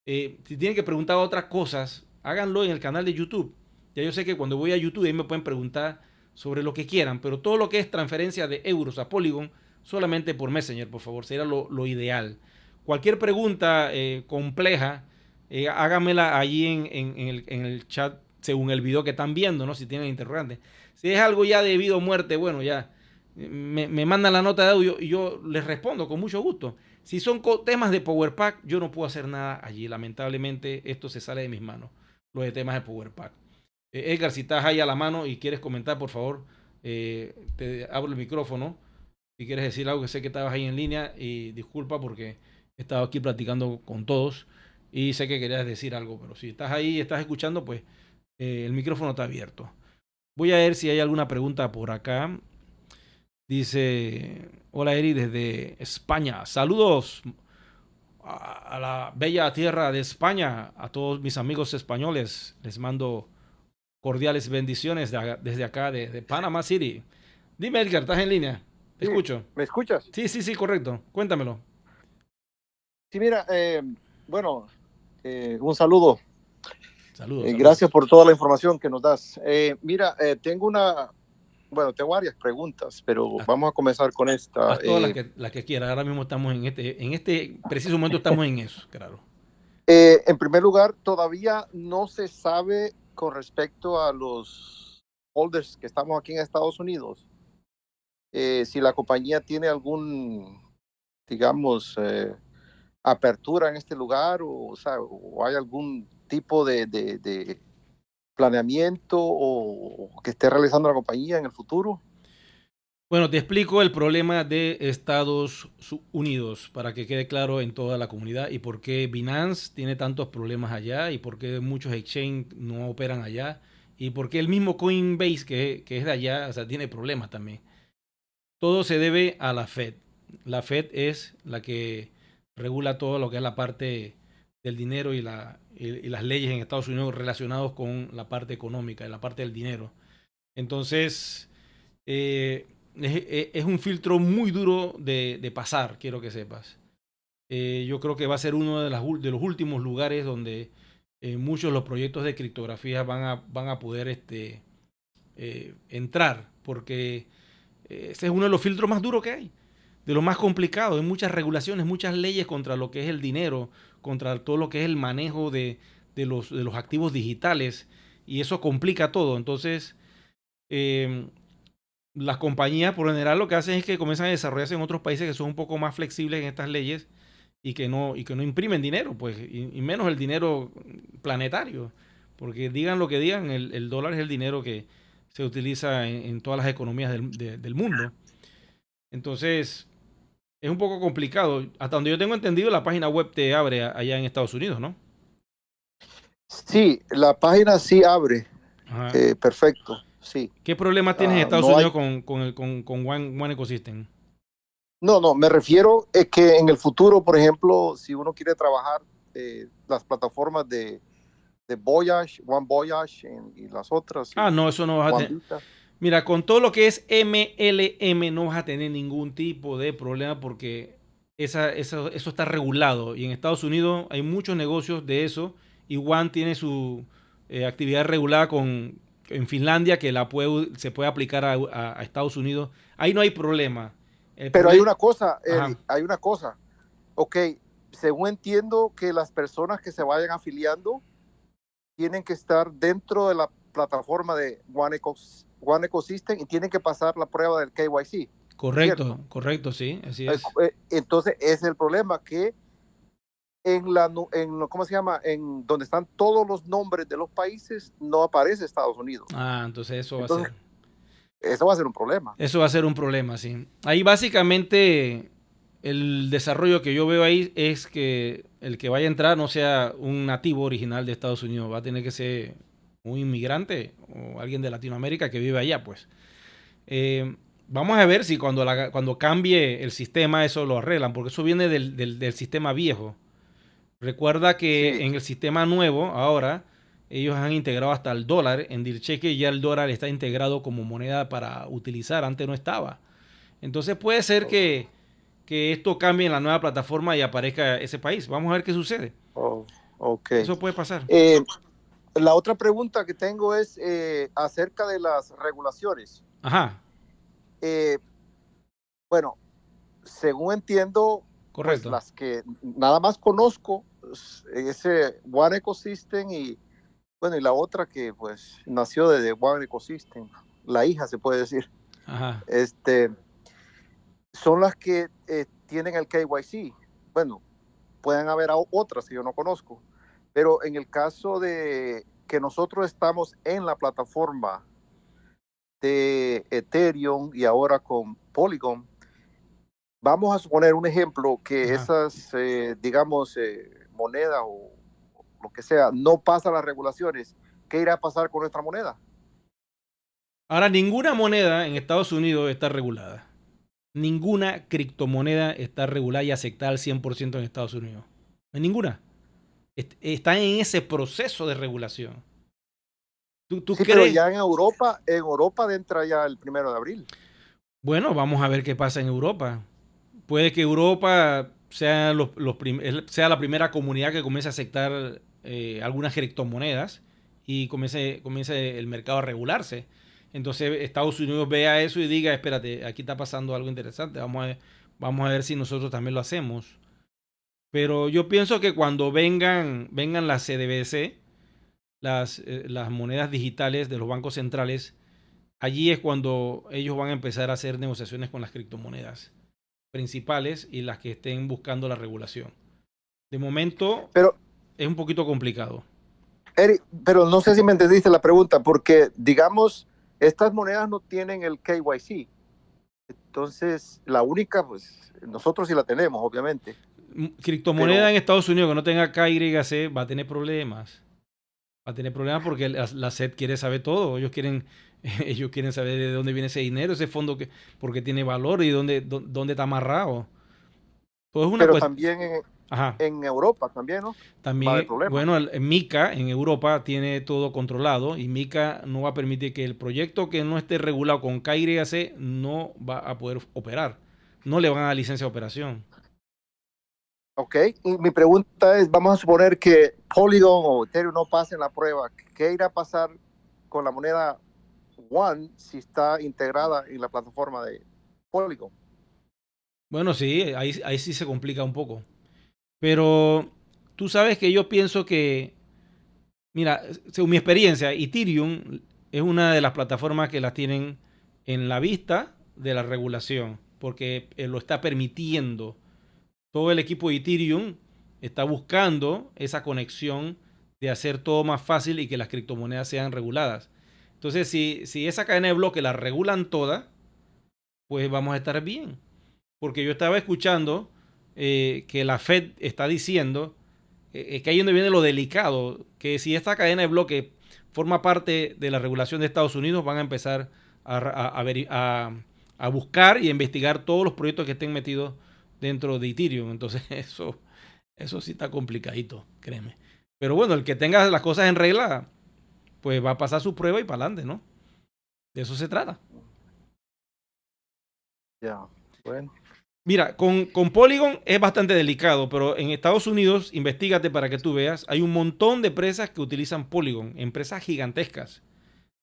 Si tienen que preguntar otras cosas, háganlo en el canal de YouTube. Ya yo sé que cuando voy a YouTube ahí me pueden preguntar sobre lo que quieran, pero todo lo que es transferencia de euros a Polygon, solamente por Messenger, por favor, sería lo ideal. Cualquier pregunta compleja, háganmela allí en el chat según el video que están viendo, ¿no? Si tienen interrogantes. Si es algo ya de vida o muerte, bueno, ya me mandan la nota de audio y yo les respondo con mucho gusto. Si son temas de Power Pack, yo no puedo hacer nada allí. Lamentablemente, esto se sale de mis manos, lo de temas de Power Pack. Edgar, si estás ahí a la mano y quieres comentar, por favor, te abro el micrófono. Si quieres decir algo, que sé que estabas ahí en línea y disculpa porque he estado aquí platicando con todos y sé que querías decir algo, pero si estás ahí y estás escuchando, pues el micrófono está abierto. Voy a ver si hay alguna pregunta por acá. Dice, hola Eri desde España. Saludos a la bella tierra de España, a todos mis amigos españoles. Les mando cordiales bendiciones desde acá, de Panama City. Dime, Edgar, ¿estás en línea? Te Sí, escucho. ¿me escuchas? Sí, correcto. Cuéntamelo. Sí, mira, bueno, un saludo. Saludos. Gracias por toda la información que nos das. Mira, tengo tengo varias preguntas, pero Haz, vamos a comenzar con esta. haz todas las que quieras. Ahora mismo estamos en este preciso momento estamos en eso, claro. En primer lugar, todavía no se sabe con respecto a los holders que estamos aquí en Estados Unidos, si la compañía tiene algún, digamos, apertura en este lugar o hay algún tipo de planeamiento o que esté realizando la compañía en el futuro. Bueno, te explico el problema de Estados Unidos para que quede claro en toda la comunidad y por qué Binance tiene tantos problemas allá y por qué muchos exchange no operan allá y por qué el mismo Coinbase que es de allá, o sea, tiene problemas también. Todo se debe a la Fed. La Fed es la que regula todo lo que es la parte del dinero y las leyes en Estados Unidos relacionados con la parte económica y la parte del dinero. Entonces, es un filtro muy duro de pasar, quiero que sepas. Yo creo que va a ser uno de los últimos lugares donde muchos de los proyectos de criptografía van a poder entrar, porque ese es uno de los filtros más duros que hay, de los más complicados. Hay muchas regulaciones, muchas leyes contra lo que es el dinero, contra todo lo que es el manejo de los activos digitales, y eso complica todo. Entonces, las compañías por lo general lo que hacen es que comienzan a desarrollarse en otros países que son un poco más flexibles en estas leyes y que no imprimen dinero, pues, y menos el dinero planetario. Porque digan lo que digan, el dólar es el dinero que se utiliza en todas las economías del mundo. Entonces, es un poco complicado. Hasta donde yo tengo entendido, la página web te abre allá en Estados Unidos, ¿no? Sí, la página sí abre, Ajá. perfecto, sí. ¿Qué problemas tienes en Estados No hay, Unidos con One Ecosystem? no, me refiero a que en el futuro, por ejemplo, si uno quiere trabajar las plataformas de Voyage, One Voyage y las otras, Ah, no, eso no vas a One tener. Visa. Mira, con todo lo que es MLM no vas a tener ningún tipo de problema porque eso está regulado. Y en Estados Unidos hay muchos negocios de eso. Y One tiene su actividad regulada en Finlandia que se puede aplicar a Estados Unidos. Ahí no hay problema. El Pero hay problema... una cosa, Eri, Ajá, hay una cosa. Ok, según entiendo que las personas que se vayan afiliando tienen que estar dentro de la plataforma de One Ecosystem y tienen que pasar la prueba del KYC, correcto, ¿cierto? correcto, sí, así es. Entonces, ese es el problema, que ¿cómo se llama? En donde están todos los nombres de los países, no aparece Estados Unidos. Ah, entonces Entonces, eso va a ser un problema. eso va a ser un problema, sí. Ahí básicamente el desarrollo que yo veo ahí es que el que vaya a entrar no sea un nativo original de Estados Unidos, va a tener que ser un inmigrante o alguien de Latinoamérica que vive allá, pues. Vamos a ver si cuando cambie el sistema eso lo arreglan, porque eso viene del sistema viejo. Recuerda que Sí, en el sistema nuevo, ahora, ellos han integrado hasta el dólar. En el cheque ya el dólar está integrado como moneda para utilizar. Antes no estaba. Entonces puede ser oh, que esto cambie en la nueva plataforma y aparezca ese país. Vamos a ver qué sucede. oh, ok. Eso puede pasar. Eh, la otra pregunta que tengo es acerca de las regulaciones. Ajá, Eh, bueno, según entiendo, pues correcto. las que nada más conozco, ese One Ecosystem y bueno, y la otra que pues nació de One Ecosystem, la hija se puede decir, Ajá. este, son las que tienen el KYC. Bueno, pueden haber otras que yo no conozco, pero en el caso de que nosotros estamos en la plataforma de Ethereum y ahora con Polygon, vamos a suponer un ejemplo que Ajá. esas, digamos, moneda o lo que sea, no pasa las regulaciones. ¿Qué irá a pasar con nuestra moneda? Ahora, ninguna moneda en Estados Unidos está regulada. Ninguna criptomoneda está regulada y aceptada al 100% en Estados Unidos. No hay ninguna. Está en ese proceso de regulación. ¿Tú Sí, pero crees? ya en Europa entra ya el 1 de abril. Bueno, vamos a ver qué pasa en Europa. Puede que Europa sea, sea la primera comunidad que comience a aceptar algunas criptomonedas y comience el mercado a regularse. Entonces Estados Unidos vea eso y diga, espérate, aquí está pasando algo interesante, vamos a ver si nosotros también lo hacemos. Pero yo pienso que cuando vengan las CDBC, las monedas digitales de los bancos centrales, allí es cuando ellos van a empezar a hacer negociaciones con las criptomonedas principales y las que estén buscando la regulación. De momento Pero, es un poquito complicado. Eric, pero no sé si me entendiste la pregunta, porque digamos, estas monedas no tienen el KYC. Entonces, la única, pues, nosotros sí la tenemos, obviamente. Criptomoneda Pero, en Estados Unidos que no tenga KYC va a tener problemas. Va a tener problemas porque la SEC quiere saber todo. Ellos quieren saber de dónde viene ese dinero, ese fondo, porque tiene valor y dónde está amarrado. Todo es una pero cuestión. también Ajá. en Europa también, ¿no? Va a haber También, problemas. bueno, MICA en Europa tiene todo controlado y MICA no va a permitir que el proyecto que no esté regulado con KYC no va a poder operar. No le van a dar licencia de operación. Ok, y mi pregunta es, vamos a suponer que Polygon o Ethereum no pasen la prueba. ¿Qué irá a pasar con la moneda One si está integrada en la plataforma de Polygon? Bueno, sí, ahí sí se complica un poco. Pero tú sabes que yo pienso que, mira, según mi experiencia, Ethereum es una de las plataformas que las tienen en la vista de la regulación, porque lo está permitiendo. Todo el equipo de Ethereum está buscando esa conexión de hacer todo más fácil y que las criptomonedas sean reguladas. Entonces, si esa cadena de bloques la regulan toda, pues vamos a estar bien. Porque yo estaba escuchando que la Fed está diciendo que ahí donde viene lo delicado, que si esta cadena de bloques forma parte de la regulación de Estados Unidos, van a empezar a buscar y a investigar todos los proyectos que estén metidos dentro de Ethereum. Entonces eso sí está complicadito, créeme. Pero bueno, el que tenga las cosas en regla, pues va a pasar su prueba y para adelante, ¿no? De eso se trata. Ya, bueno. Mira, con Polygon es bastante delicado, pero en Estados Unidos, investigate para que tú veas, hay un montón de empresas que utilizan Polygon, empresas gigantescas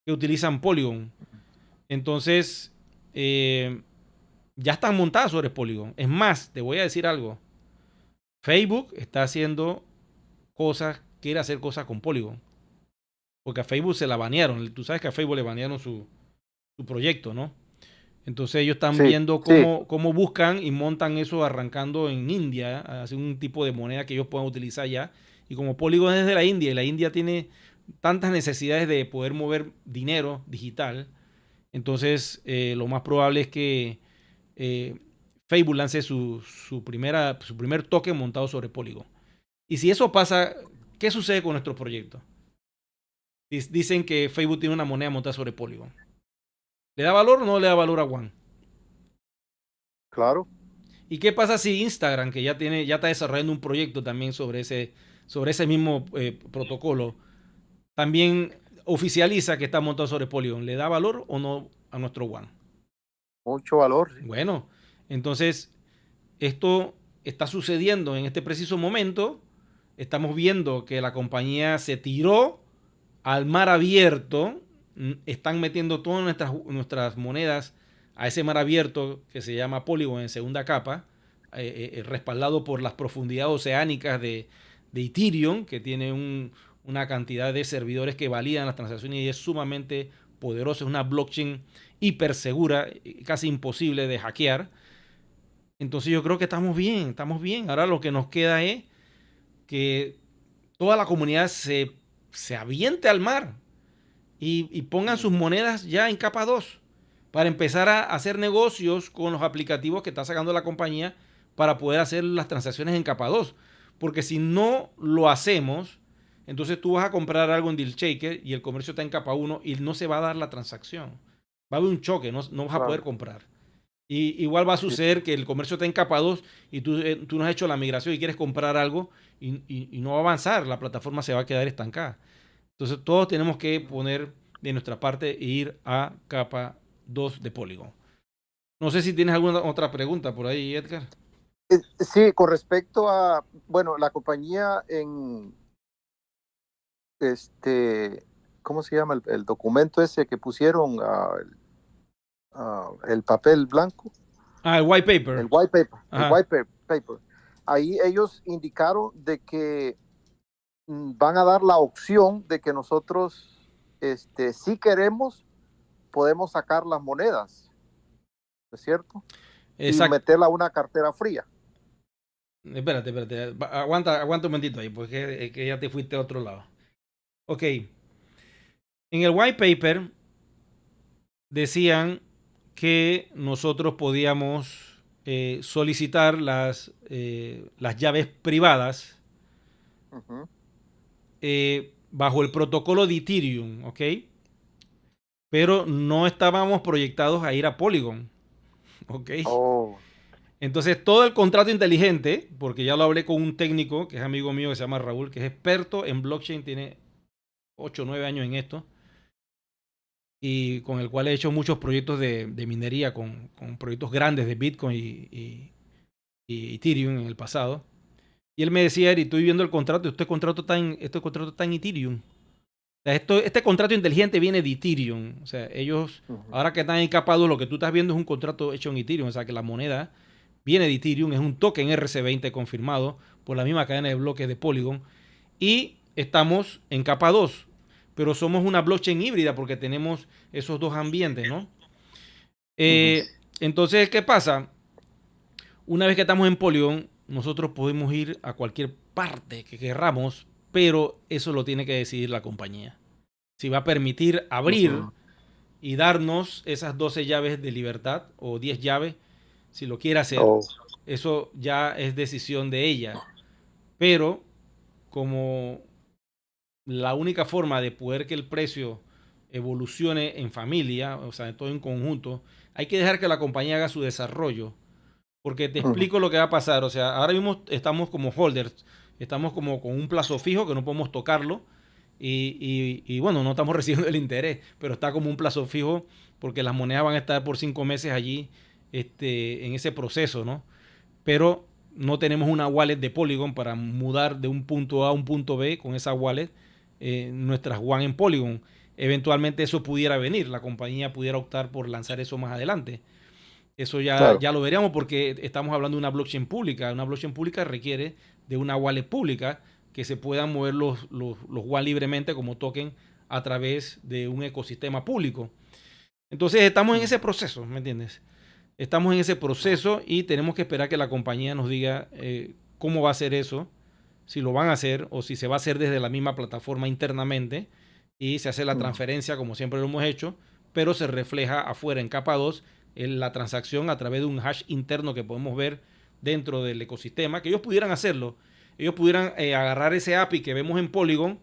que utilizan Polygon. Entonces, ya están montadas sobre Polygon. Es más, te voy a decir algo. Facebook está haciendo cosas, quiere hacer cosas con Polygon. Porque a Facebook se la banearon. Tú sabes que a Facebook le banearon su proyecto, ¿no? Entonces ellos están viendo cómo buscan y montan eso arrancando en India, hacen un tipo de moneda que ellos puedan utilizar ya. Y como Polygon es de la India y la India tiene tantas necesidades de poder mover dinero digital, entonces lo más probable es que Facebook lance su primer token montado sobre Polygon. Y si eso pasa, ¿qué sucede con nuestro proyecto? Dicen que Facebook tiene una moneda montada sobre Polygon. ¿Le da valor o no le da valor a Juan? Claro. ¿Y qué pasa si Instagram, que ya está desarrollando un proyecto también sobre ese mismo protocolo, también oficializa que está montado sobre Polygon? ¿Le da valor o no a nuestro Juan? Mucho valor. Sí. Bueno, entonces esto está sucediendo en este preciso momento. Estamos viendo que la compañía se tiró al mar abierto. Están metiendo todas nuestras monedas a ese mar abierto que se llama Polygon en segunda capa, respaldado por las profundidades oceánicas de Ethereum, que tiene una cantidad de servidores que validan las transacciones y es sumamente poderoso. Es una blockchain hiper segura, casi imposible de hackear. Entonces yo creo que estamos bien. Ahora lo que nos queda es que toda la comunidad se aviente al mar y pongan sus monedas ya en capa 2 para empezar a hacer negocios con los aplicativos que está sacando la compañía para poder hacer las transacciones en capa 2. Porque si no lo hacemos, entonces tú vas a comprar algo en DealShaker y el comercio está en capa 1 y no se va a dar la transacción. Va a haber un choque, no vas a poder comprar. Y igual va a suceder que el comercio está en capa 2 y tú no has hecho la migración y quieres comprar algo y no va a avanzar, la plataforma se va a quedar estancada. Entonces todos tenemos que poner de nuestra parte e ir a capa 2 de Polygon. No sé si tienes alguna otra pregunta por ahí, Edgar. Sí, con respecto a, bueno, la compañía en ¿cómo se llama el documento ese que pusieron, el papel blanco? El white paper. El white paper. Ajá. El white paper. Ahí ellos indicaron de que van a dar la opción de que nosotros, si queremos, podemos sacar las monedas, ¿no es cierto? Exacto. Y meterla a una cartera fría. Espérate. Aguanta un momentito ahí, porque es que ya te fuiste a otro lado. Ok. En el white paper decían que nosotros podíamos solicitar las llaves privadas bajo el protocolo de Ethereum, ¿ok? Pero no estábamos proyectados a ir a Polygon, ¿ok? Oh. Entonces todo el contrato inteligente, porque ya lo hablé con un técnico que es amigo mío que se llama Raúl, que es experto en blockchain, tiene 8 o 9 años en esto, y con el cual he hecho muchos proyectos de minería con proyectos grandes de Bitcoin y Ethereum en el pasado. Y él me decía, Eri, estoy viendo el contrato, este contrato está en Ethereum. O sea, este contrato inteligente viene de Ethereum. O sea, ellos, ahora que están en capa 2, lo que tú estás viendo es un contrato hecho en Ethereum. O sea, que la moneda viene de Ethereum, es un token RC20 confirmado por la misma cadena de bloques de Polygon. Y estamos en capa 2, pero somos una blockchain híbrida porque tenemos esos dos ambientes, ¿no? Ujú. Entonces, ¿qué pasa? Una vez que estamos en Polygon, nosotros podemos ir a cualquier parte que querramos, pero eso lo tiene que decidir la compañía. Si va a permitir abrir Ujú. y darnos esas 12 llaves de libertad o 10 llaves, si lo quiere hacer, Oh. eso ya es decisión de ella. Pero como la única forma de poder que el precio evolucione en familia, o sea, todo en conjunto, hay que dejar que la compañía haga su desarrollo. Porque te Ujú. explico lo que va a pasar. O sea, ahora mismo estamos como holders, estamos como con un plazo fijo que no podemos tocarlo. Y bueno, no estamos recibiendo el interés, pero está como un plazo fijo porque las monedas van a estar por 5 meses allí en ese proceso, ¿no? Pero no tenemos una wallet de Polygon para mudar de un punto A a un punto B con esa wallet nuestras One en Polygon. Eventualmente eso pudiera venir, la compañía pudiera optar por lanzar eso más adelante. Eso ya, Claro. ya lo veríamos porque estamos hablando de una blockchain pública. Una blockchain pública requiere de una wallet pública que se puedan mover los wallet libremente como token a través de un ecosistema público. Entonces estamos en ese Ujú. proceso, ¿me entiendes? Estamos en ese proceso y tenemos que esperar que la compañía nos diga cómo va a hacer eso, si lo van a hacer o si se va a hacer desde la misma plataforma internamente y se hace la Ujú. transferencia como siempre lo hemos hecho, pero se refleja afuera en capa 2 en la transacción a través de un hash interno que podemos ver dentro del ecosistema, que ellos pudieran hacerlo. Ellos pudieran agarrar ese API que vemos en Polygon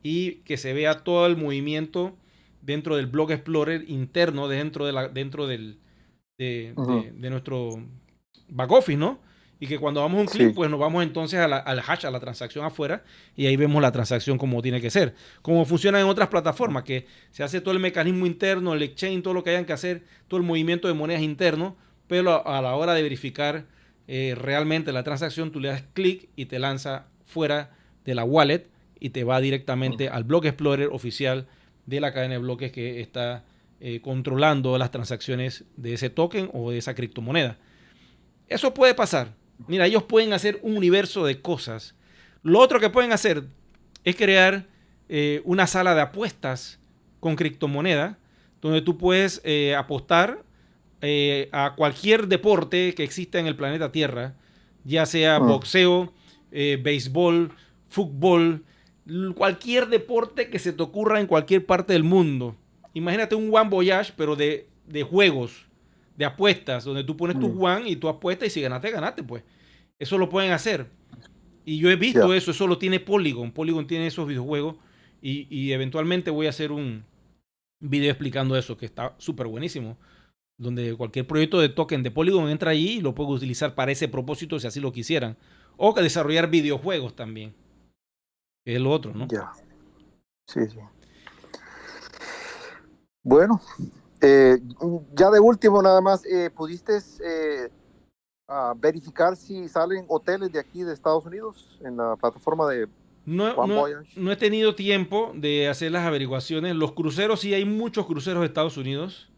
y que se vea todo el movimiento dentro del Block Explorer interno, dentro Ujú. de nuestro back office, ¿no? Y que cuando damos un clic, Sí. pues nos vamos entonces al hash, a la transacción afuera, y ahí vemos la transacción como tiene que ser. Como funciona en otras plataformas, que se hace todo el mecanismo interno, el exchange, todo lo que hayan que hacer, todo el movimiento de monedas interno, pero a la hora de verificar realmente la transacción, tú le das clic y te lanza fuera de la wallet y te va directamente Ujú. al Block Explorer oficial de la cadena de bloques que está controlando las transacciones de ese token o de esa criptomoneda. Eso puede pasar. Mira, ellos pueden hacer un universo de cosas. Lo otro que pueden hacer es crear una sala de apuestas con criptomoneda, donde tú puedes apostar a cualquier deporte que exista en el planeta Tierra, ya sea Ujú. boxeo, béisbol, fútbol, cualquier deporte que se te ocurra en cualquier parte del mundo. Imagínate un One Voyage, pero de juegos, de apuestas, donde tú pones tu Ujú. One y tú apuestas y si ganaste, ganaste, pues. Eso lo pueden hacer. Y yo he Ya. visto eso lo tiene Polygon. Polygon tiene esos videojuegos y eventualmente voy a hacer un video explicando eso, que está súper buenísimo. Donde cualquier proyecto de token de Polygon entra ahí y lo puede utilizar para ese propósito si así lo quisieran. O que desarrollar videojuegos también, que es lo otro, ¿no? Ya. Sí, sí. Bueno, ya de último nada más, ¿pudiste verificar si salen hoteles de aquí de Estados Unidos en la plataforma de No, One no, Voyage? no he tenido tiempo de hacer las averiguaciones. Los cruceros, sí hay muchos cruceros de Estados Unidos,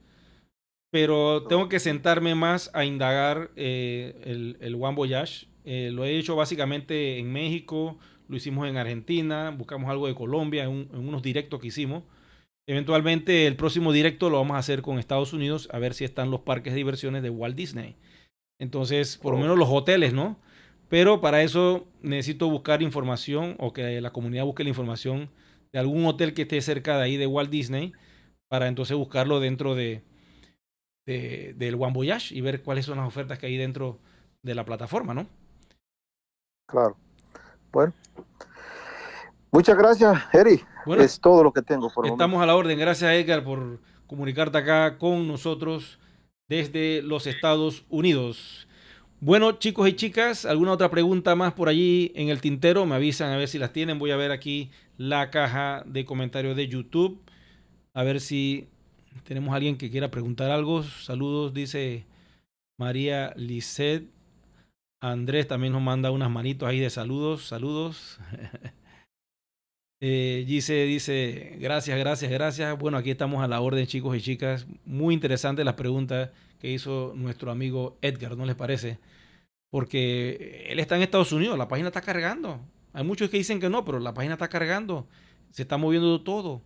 pero tengo que Okay. sentarme más a indagar el One Voyage. Lo he hecho básicamente en México, lo hicimos en Argentina, buscamos algo de Colombia en unos directos que hicimos. Eventualmente el próximo directo lo vamos a hacer con Estados Unidos, a ver si están los parques de diversiones de Walt Disney. Entonces, por lo menos los Okay. hoteles, ¿no? Pero para eso necesito buscar información o que la comunidad busque la información de algún hotel que esté cerca de ahí de Walt Disney para entonces buscarlo dentro del One Voyage y ver cuáles son las ofertas que hay dentro de la plataforma, ¿no? Claro. Bueno, muchas gracias, Eri. Bueno, Es todo lo que tengo por el momento. estamos a la orden. Gracias, Edgar, por comunicarte acá con nosotros desde los Estados Unidos. Bueno, chicos y chicas, ¿alguna otra pregunta más por allí en el tintero? Me avisan a ver si las tienen. Voy a ver aquí la caja de comentarios de YouTube. A ver si tenemos a alguien que quiera preguntar algo. Saludos, dice María Lisset. Andrés también nos manda unas manitos ahí de saludos. Saludos. Gise dice, gracias, gracias, gracias. Bueno, aquí estamos a la orden, chicos y chicas. Muy interesante las preguntas que hizo nuestro amigo Edgar, ¿no les parece? Porque él está en Estados Unidos, la página está cargando. Hay muchos que dicen que no, pero la página está cargando. Se está moviendo todo.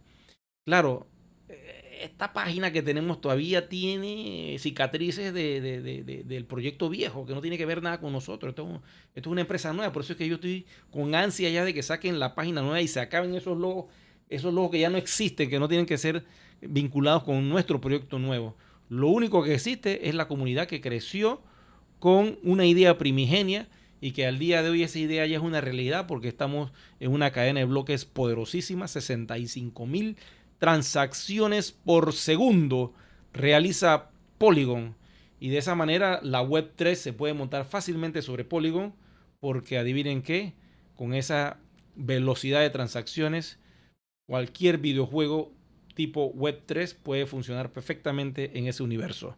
Claro, esta página que tenemos todavía tiene cicatrices del proyecto viejo, que no tiene que ver nada con nosotros. Esto es una empresa nueva, por eso es que yo estoy con ansia ya de que saquen la página nueva y se acaben esos logos que ya no existen, que no tienen que ser vinculados con nuestro proyecto nuevo. Lo único que existe es la comunidad que creció con una idea primigenia y que al día de hoy esa idea ya es una realidad porque estamos en una cadena de bloques poderosísima, 65,000 transacciones por segundo realiza Polygon. Y de esa manera la Web3 se puede montar fácilmente sobre Polygon porque adivinen qué, con esa velocidad de transacciones, cualquier videojuego tipo Web3 puede funcionar perfectamente en ese universo.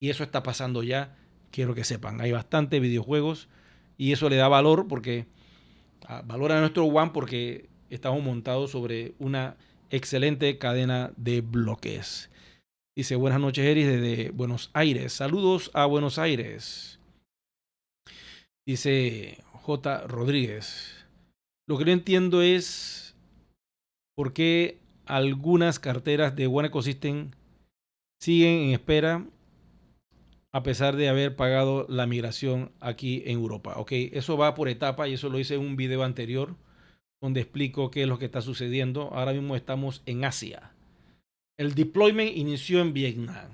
Y eso está pasando ya, quiero que sepan. Hay bastantes videojuegos y eso le da valor porque valora nuestro One porque estamos montados sobre una excelente cadena de bloques. Dice, buenas noches, Eris, desde Buenos Aires. Saludos a Buenos Aires. Dice J. Rodríguez. Lo que no entiendo es por qué algunas carteras de One Ecosystem siguen en espera a pesar de haber pagado la migración aquí en Europa. Ok, eso va por etapa y eso lo hice en un video anterior donde explico qué es lo que está sucediendo. Ahora mismo estamos en Asia. El deployment inició en Vietnam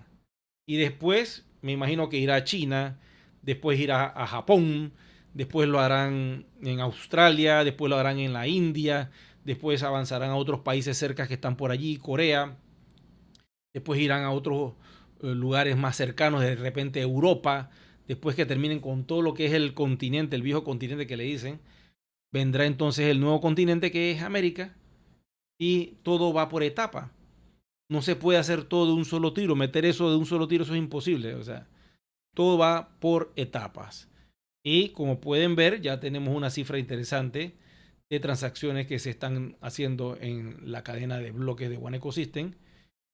y después me imagino que irá a China, después irá a Japón, después lo harán en Australia, después lo harán en la India, después avanzarán a otros países cerca que están por allí, Corea, después irán a otros lugares más cercanos, de repente Europa, después que terminen con todo lo que es el continente, el viejo continente que le dicen, vendrá entonces el nuevo continente que es América y todo va por etapa. No se puede hacer todo de un solo tiro, meter eso de un solo tiro, eso es imposible, o sea, todo va por etapas. Y como pueden ver, ya tenemos una cifra interesante de transacciones que se están haciendo en la cadena de bloques de One Ecosystem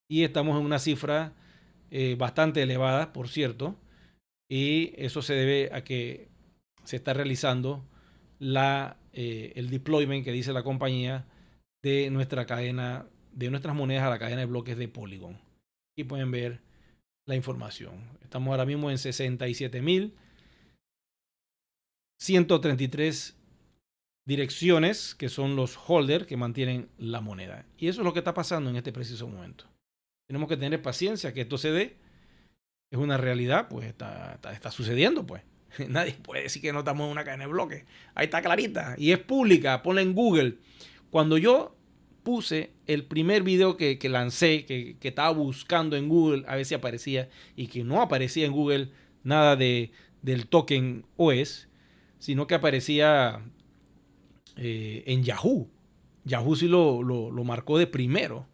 y estamos en una cifra bastante elevada, por cierto, y eso se debe a que se está realizando el deployment que dice la compañía de nuestra cadena, de nuestras monedas a la cadena de bloques de Polygon. Aquí pueden ver la información. Estamos ahora mismo en 67,133 direcciones que son los holders que mantienen la moneda. Y eso es lo que está pasando en este preciso momento. Tenemos que tener paciencia que esto se dé. Es una realidad, pues está sucediendo, pues. Nadie puede decir que no estamos en una cadena de bloques. Ahí está clarita. Y es pública. Ponla en Google. Cuando yo puse el primer video que lancé, que estaba buscando en Google a ver si aparecía y que no aparecía en Google nada del token OS, sino que aparecía en Yahoo. Yahoo sí lo marcó de primero.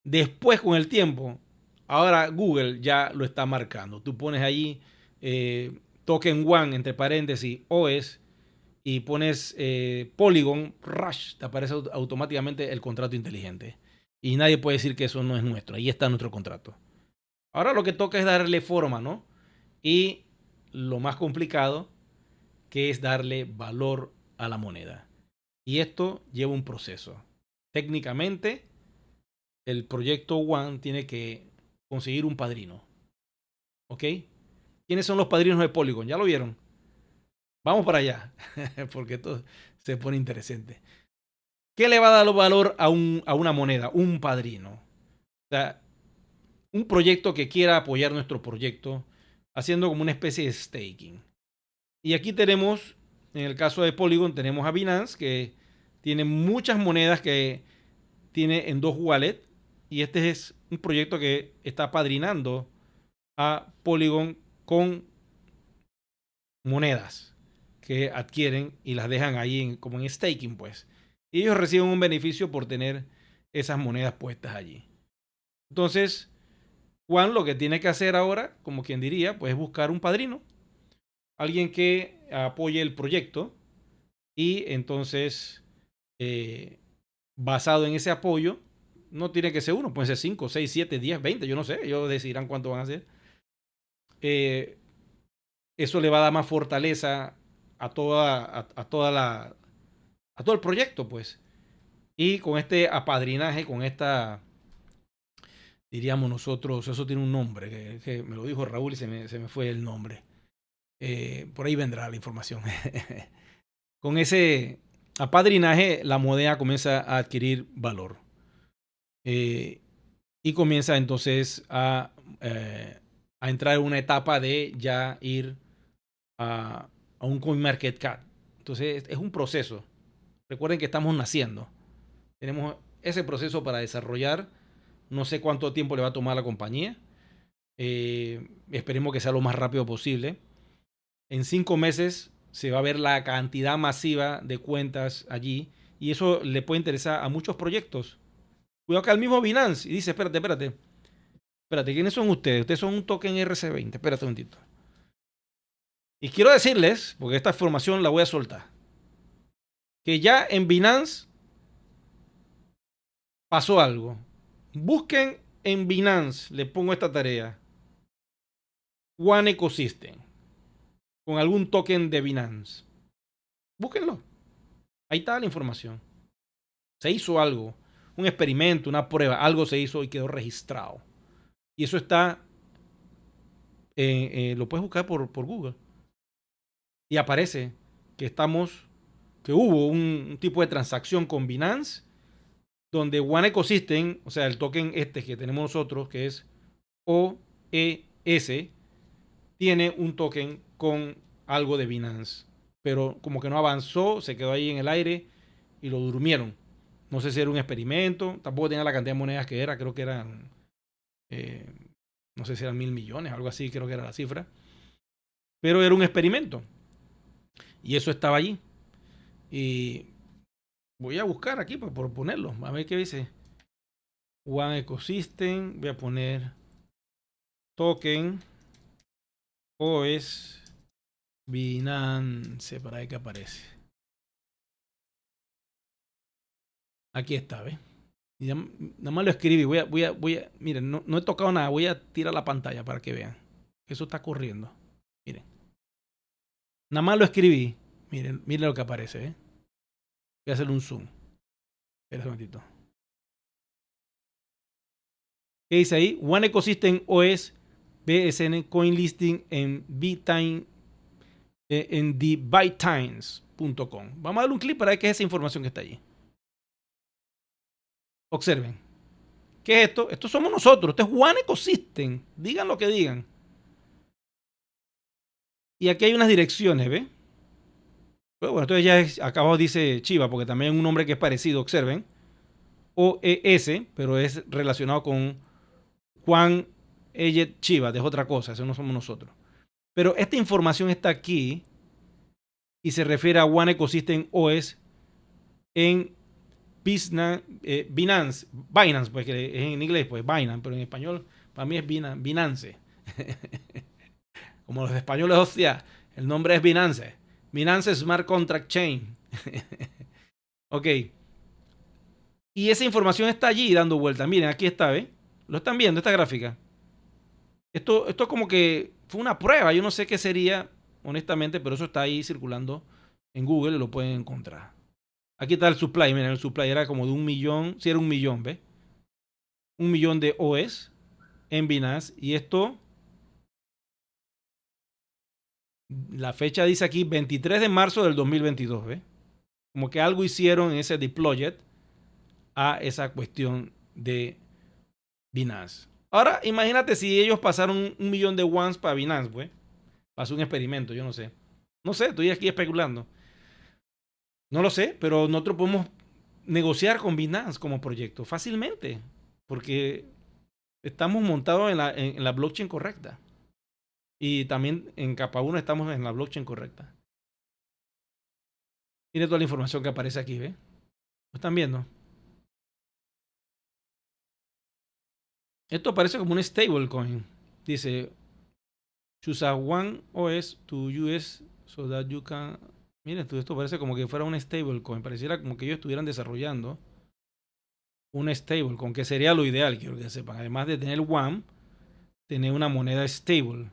Después, con el tiempo, ahora Google ya lo está marcando. Tú pones allí token one, entre paréntesis, OS, y pones Polygon, Rush, te aparece automáticamente el contrato inteligente. Y nadie puede decir que eso no es nuestro. Ahí está nuestro contrato. Ahora lo que toca es darle forma, ¿no? Y lo más complicado, que es darle valor a la moneda. Y esto lleva un proceso. Técnicamente, el proyecto One tiene que conseguir un padrino. ¿Ok? ¿Quiénes son los padrinos de Polygon? ¿Ya lo vieron? Vamos para allá, porque esto se pone interesante. ¿Qué le va a dar valor a una moneda? Un padrino. O sea, un proyecto que quiera apoyar nuestro proyecto, haciendo como una especie de staking. Y aquí tenemos, en el caso de Polygon, tenemos a Binance, que tiene muchas monedas que tiene en dos wallets. Y este es un proyecto que está padrinando a Polygon con monedas que adquieren y las dejan ahí como en staking, pues. Y ellos reciben un beneficio por tener esas monedas puestas allí. Entonces, Juan lo que tiene que hacer ahora, como quien diría, pues es buscar un padrino, alguien que apoye el proyecto y entonces, basado en ese apoyo, no tiene que ser uno, pueden ser 5, 6, 7, 10, 20, yo no sé, ellos decidirán cuánto van a hacer. Eso le va a dar más fortaleza a todo el proyecto, pues. Y con este apadrinaje, con esta diríamos nosotros, eso tiene un nombre, que me lo dijo Raúl y se me fue el nombre. Por ahí vendrá la información. Con ese apadrinaje, la moneda comienza a adquirir valor. Y comienza entonces a entrar en una etapa de ya ir a un CoinMarketCap. Entonces es un proceso. Recuerden que estamos naciendo. Tenemos ese proceso para desarrollar. No sé cuánto tiempo le va a tomar a la compañía. Esperemos que sea lo más rápido posible. En 5 meses se va a ver la cantidad masiva de cuentas allí. Y eso le puede interesar a muchos proyectos. Cuidado que al mismo Binance. Y dice, espérate, ¿quiénes son ustedes? Ustedes son un token RC20. Espérate un momentito. Y quiero decirles, porque esta información la voy a soltar, que ya en Binance pasó algo. Busquen en Binance, le pongo esta tarea, One Ecosystem, con algún token de Binance. Búsquenlo. Ahí está la información. Se hizo algo, un experimento, una prueba, algo se hizo y quedó registrado. Y eso está, lo puedes buscar por Google. Y aparece que hubo un tipo de transacción con Binance, donde One Ecosystem, o sea, el token este que tenemos nosotros, que es OES, tiene un token con algo de Binance. Pero como que no avanzó, se quedó ahí en el aire y lo durmieron. No sé si era un experimento, tampoco tenía la cantidad de monedas que era, creo que eran, no sé si eran 1.000 millones, algo así, creo que era la cifra. Pero era un experimento. Y eso estaba allí. Y voy a buscar aquí por ponerlo. A ver qué dice. One Ecosystem. Voy a poner token OS Binance. Para ver qué aparece. Aquí está, ¿ves? Nada más lo escribí. Miren, no he tocado nada. Voy a tirar la pantalla para que vean. Eso está corriendo. Miren. Nada más lo escribí. Miren lo que aparece, ¿eh? Voy a hacer un zoom. Espera un momentito. ¿Qué dice ahí? One Ecosystem OS BSN Coin Listing en BTime en TheBytimes.com. Vamos a darle un clic para ver qué es esa información que está allí. Observen. ¿Qué es esto? Esto somos nosotros. Esto es One Ecosystem. Digan lo que digan. Y aquí hay unas direcciones, ¿ves? Bueno, entonces ya acá abajo dice Chiva, porque también hay un nombre que es parecido. Observen. OES, pero es relacionado con Juan Eyet Chiva, es otra cosa, eso no somos nosotros. Pero esta información está aquí y se refiere a One Ecosystem OS en Binance, pues que es en inglés, pues Binance, pero en español para mí es Binance. Como los españoles, hostia, el nombre es Binance. Binance Smart Contract Chain. Ok. Y esa información está allí dando vuelta. Miren, aquí está, ¿ves? ¿Lo están viendo esta gráfica? Esto como que fue una prueba. Yo no sé qué sería, honestamente, pero eso está ahí circulando en Google y lo pueden encontrar. Aquí está el supply. Miren, el supply era como de 1 millón. Sí, era 1 millón, ¿ves? 1 millón de OS en Binance. Y esto, la fecha dice aquí 23 de marzo del 2022, ¿ves? Como que algo hicieron en ese deployed a esa cuestión de Binance. Ahora, imagínate si ellos pasaron 1 millón de ones para Binance, pues. Pasó un experimento, yo no sé. No sé, estoy aquí especulando. No lo sé, pero nosotros podemos negociar con Binance como proyecto fácilmente. Porque estamos montados en la blockchain correcta. Y también en capa 1 estamos en la blockchain correcta. Mire toda la información que aparece aquí, ¿ve? ¿Lo están viendo? Esto parece como un stablecoin. Dice, choose a one OS to US so that you can... Miren, esto parece como que fuera un stablecoin. Pareciera como que ellos estuvieran desarrollando un stablecoin, que sería lo ideal, quiero que sepan. Además de tener one, tener una moneda stable.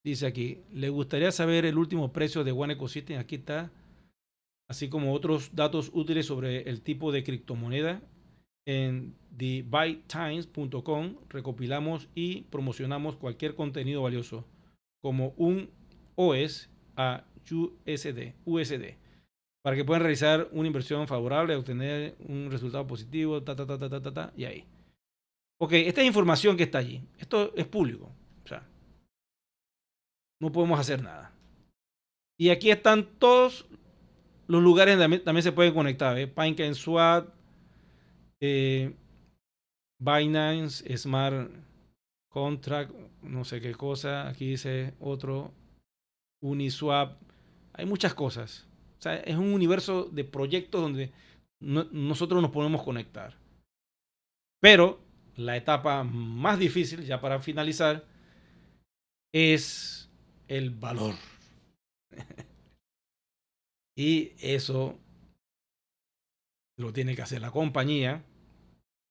Dice aquí, ¿le gustaría saber el último precio de One Ecosystem? Aquí está. Así como otros datos útiles sobre el tipo de criptomoneda en thebytimes.com recopilamos y promocionamos cualquier contenido valioso como un OS a USD, para que puedan realizar una inversión favorable, obtener un resultado positivo, y ahí. Ok, esta es información que está allí. Esto es público. O sea, no podemos hacer nada. Y aquí están todos los lugares donde también se pueden conectar. PineCoinSwap, Binance, Smart Contract, no sé qué cosa. Aquí dice otro, Uniswap. Hay muchas cosas. O sea, es un universo de proyectos donde nosotros nos podemos conectar. Pero la etapa más difícil, ya para finalizar, es el valor. Y eso lo tiene que hacer la compañía.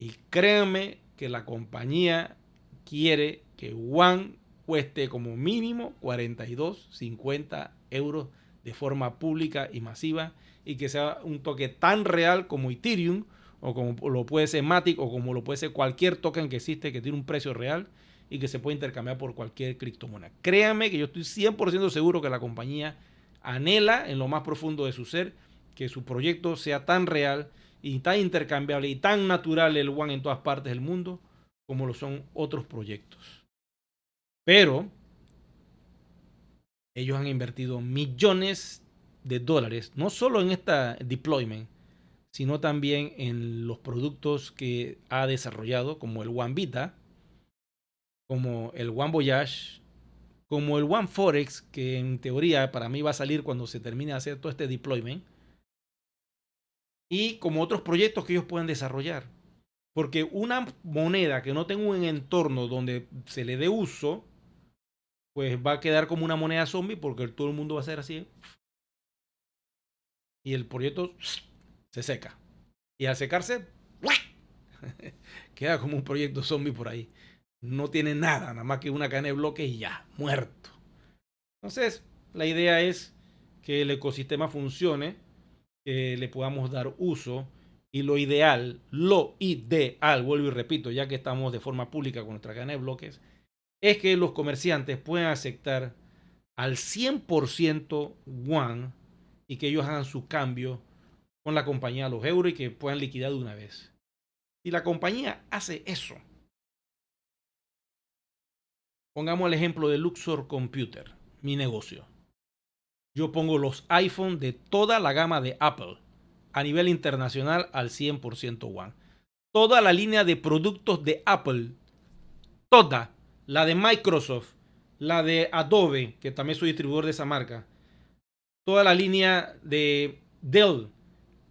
Y créanme que la compañía quiere que One cueste como mínimo 42.50 euros de forma pública y masiva, y que sea un toque tan real como Ethereum, o como lo puede ser Matic, o como lo puede ser cualquier token que existe que tiene un precio real y que se puede intercambiar por cualquier criptomoneda. Créanme que yo estoy 100% seguro que la compañía anhela en lo más profundo de su ser que su proyecto sea tan real y tan intercambiable y tan natural el One en todas partes del mundo como lo son otros proyectos. Pero ellos han invertido millones de dólares, no solo en esta deployment, sino también en los productos que ha desarrollado, como el One Vita, como el One Voyage, como el One Forex, que en teoría para mí va a salir cuando se termine de hacer todo este deployment, y como otros proyectos que ellos pueden desarrollar. Porque una moneda que no tenga un entorno donde se le dé uso, pues va a quedar como una moneda zombie, porque todo el mundo va a ser así. Y el proyecto se seca. Y al secarse, queda como un proyecto zombie por ahí. No tiene nada, nada más que una cadena de bloques y ya, muerto. Entonces, la idea es que el ecosistema funcione, que le podamos dar uso, y lo ideal, vuelvo y repito, ya que estamos de forma pública con nuestra cadena de bloques, es que los comerciantes puedan aceptar al 100% One y que ellos hagan su cambio con la compañía a los euros y que puedan liquidar de una vez. Si la compañía hace eso, pongamos el ejemplo de Luxor Computer, mi negocio. Yo pongo los iPhone de toda la gama de Apple a nivel internacional al 100% One. Toda la línea de productos de Apple, toda, la de Microsoft, la de Adobe, que también soy distribuidor de esa marca, toda la línea de Dell,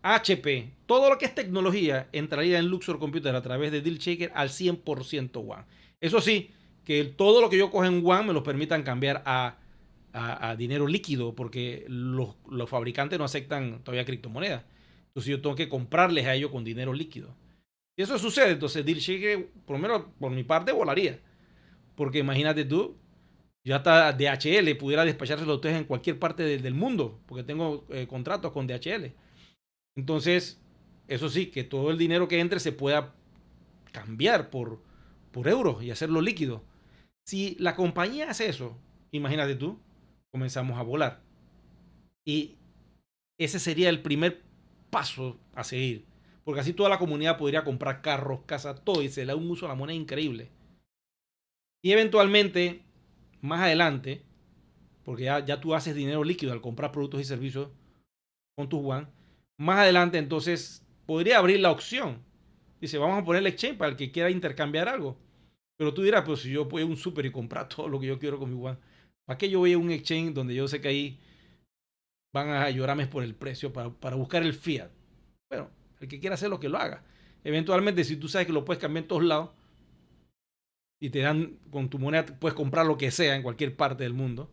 HP, todo lo que es tecnología entraría en Luxor Computer a través de DealShaker al 100% One. Eso sí, que todo lo que yo cojo en One me lo permitan cambiar a dinero líquido, porque los fabricantes no aceptan todavía criptomonedas. Entonces yo tengo que comprarles a ellos con dinero líquido. Si eso sucede, entonces DealShaker, por lo menos por mi parte, volaría. Porque imagínate tú, ya hasta DHL pudiera despachárselo a ustedes en cualquier parte del mundo, porque tengo contratos con DHL. Entonces, eso sí, que todo el dinero que entre se pueda cambiar por euros y hacerlo líquido. Si la compañía hace eso, imagínate tú, comenzamos a volar. Y ese sería el primer paso a seguir. Porque así toda la comunidad podría comprar carros, casas, todo, y se le da un uso a la moneda increíble. Y eventualmente, más adelante, porque ya tú haces dinero líquido al comprar productos y servicios con tu One, más adelante entonces podría abrir la opción. Dice, vamos a poner el exchange para el que quiera intercambiar algo. Pero tú dirás, pues si yo voy a un super y comprar todo lo que yo quiero con mi One, ¿para qué yo voy a un exchange donde yo sé que ahí van a llorarme por el precio para buscar el fiat? Bueno, el que quiera hacer lo que lo haga. Eventualmente, si tú sabes que lo puedes cambiar en todos lados y te dan con tu moneda, puedes comprar lo que sea en cualquier parte del mundo,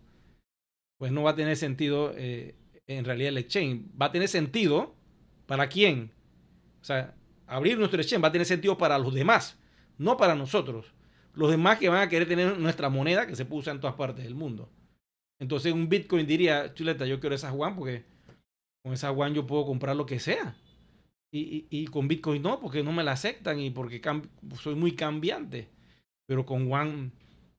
pues no va a tener sentido en realidad el exchange. Va a tener sentido para quién. O sea, abrir nuestro exchange va a tener sentido para los demás, no para nosotros. Los demás que van a querer tener nuestra moneda que se puede usar en todas partes del mundo. Entonces un Bitcoin diría, chuleta, yo quiero esa One porque con esa One yo puedo comprar lo que sea. Y con Bitcoin no, porque no me la aceptan y porque soy muy cambiante. Pero con One,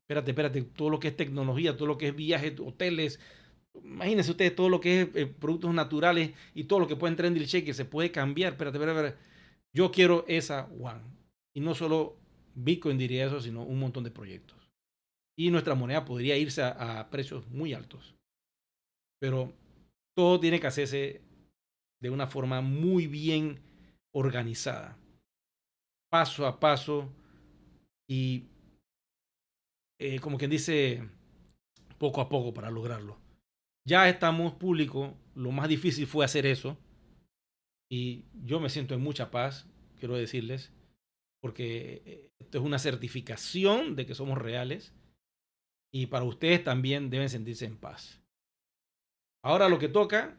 espérate, todo lo que es tecnología, todo lo que es viajes, hoteles, imagínense ustedes todo lo que es productos naturales y todo lo que puede entrar en el cheque se puede cambiar. Espérate. Yo quiero esa One. Y no solo Bitcoin diría eso, sino un montón de proyectos. Y nuestra moneda podría irse a precios muy altos. Pero todo tiene que hacerse de una forma muy bien organizada, paso a paso y como quien dice, poco a poco para lograrlo. Ya estamos públicos, lo más difícil fue hacer eso y yo me siento en mucha paz, quiero decirles, porque esto es una certificación de que somos reales y para ustedes también deben sentirse en paz. Ahora lo que toca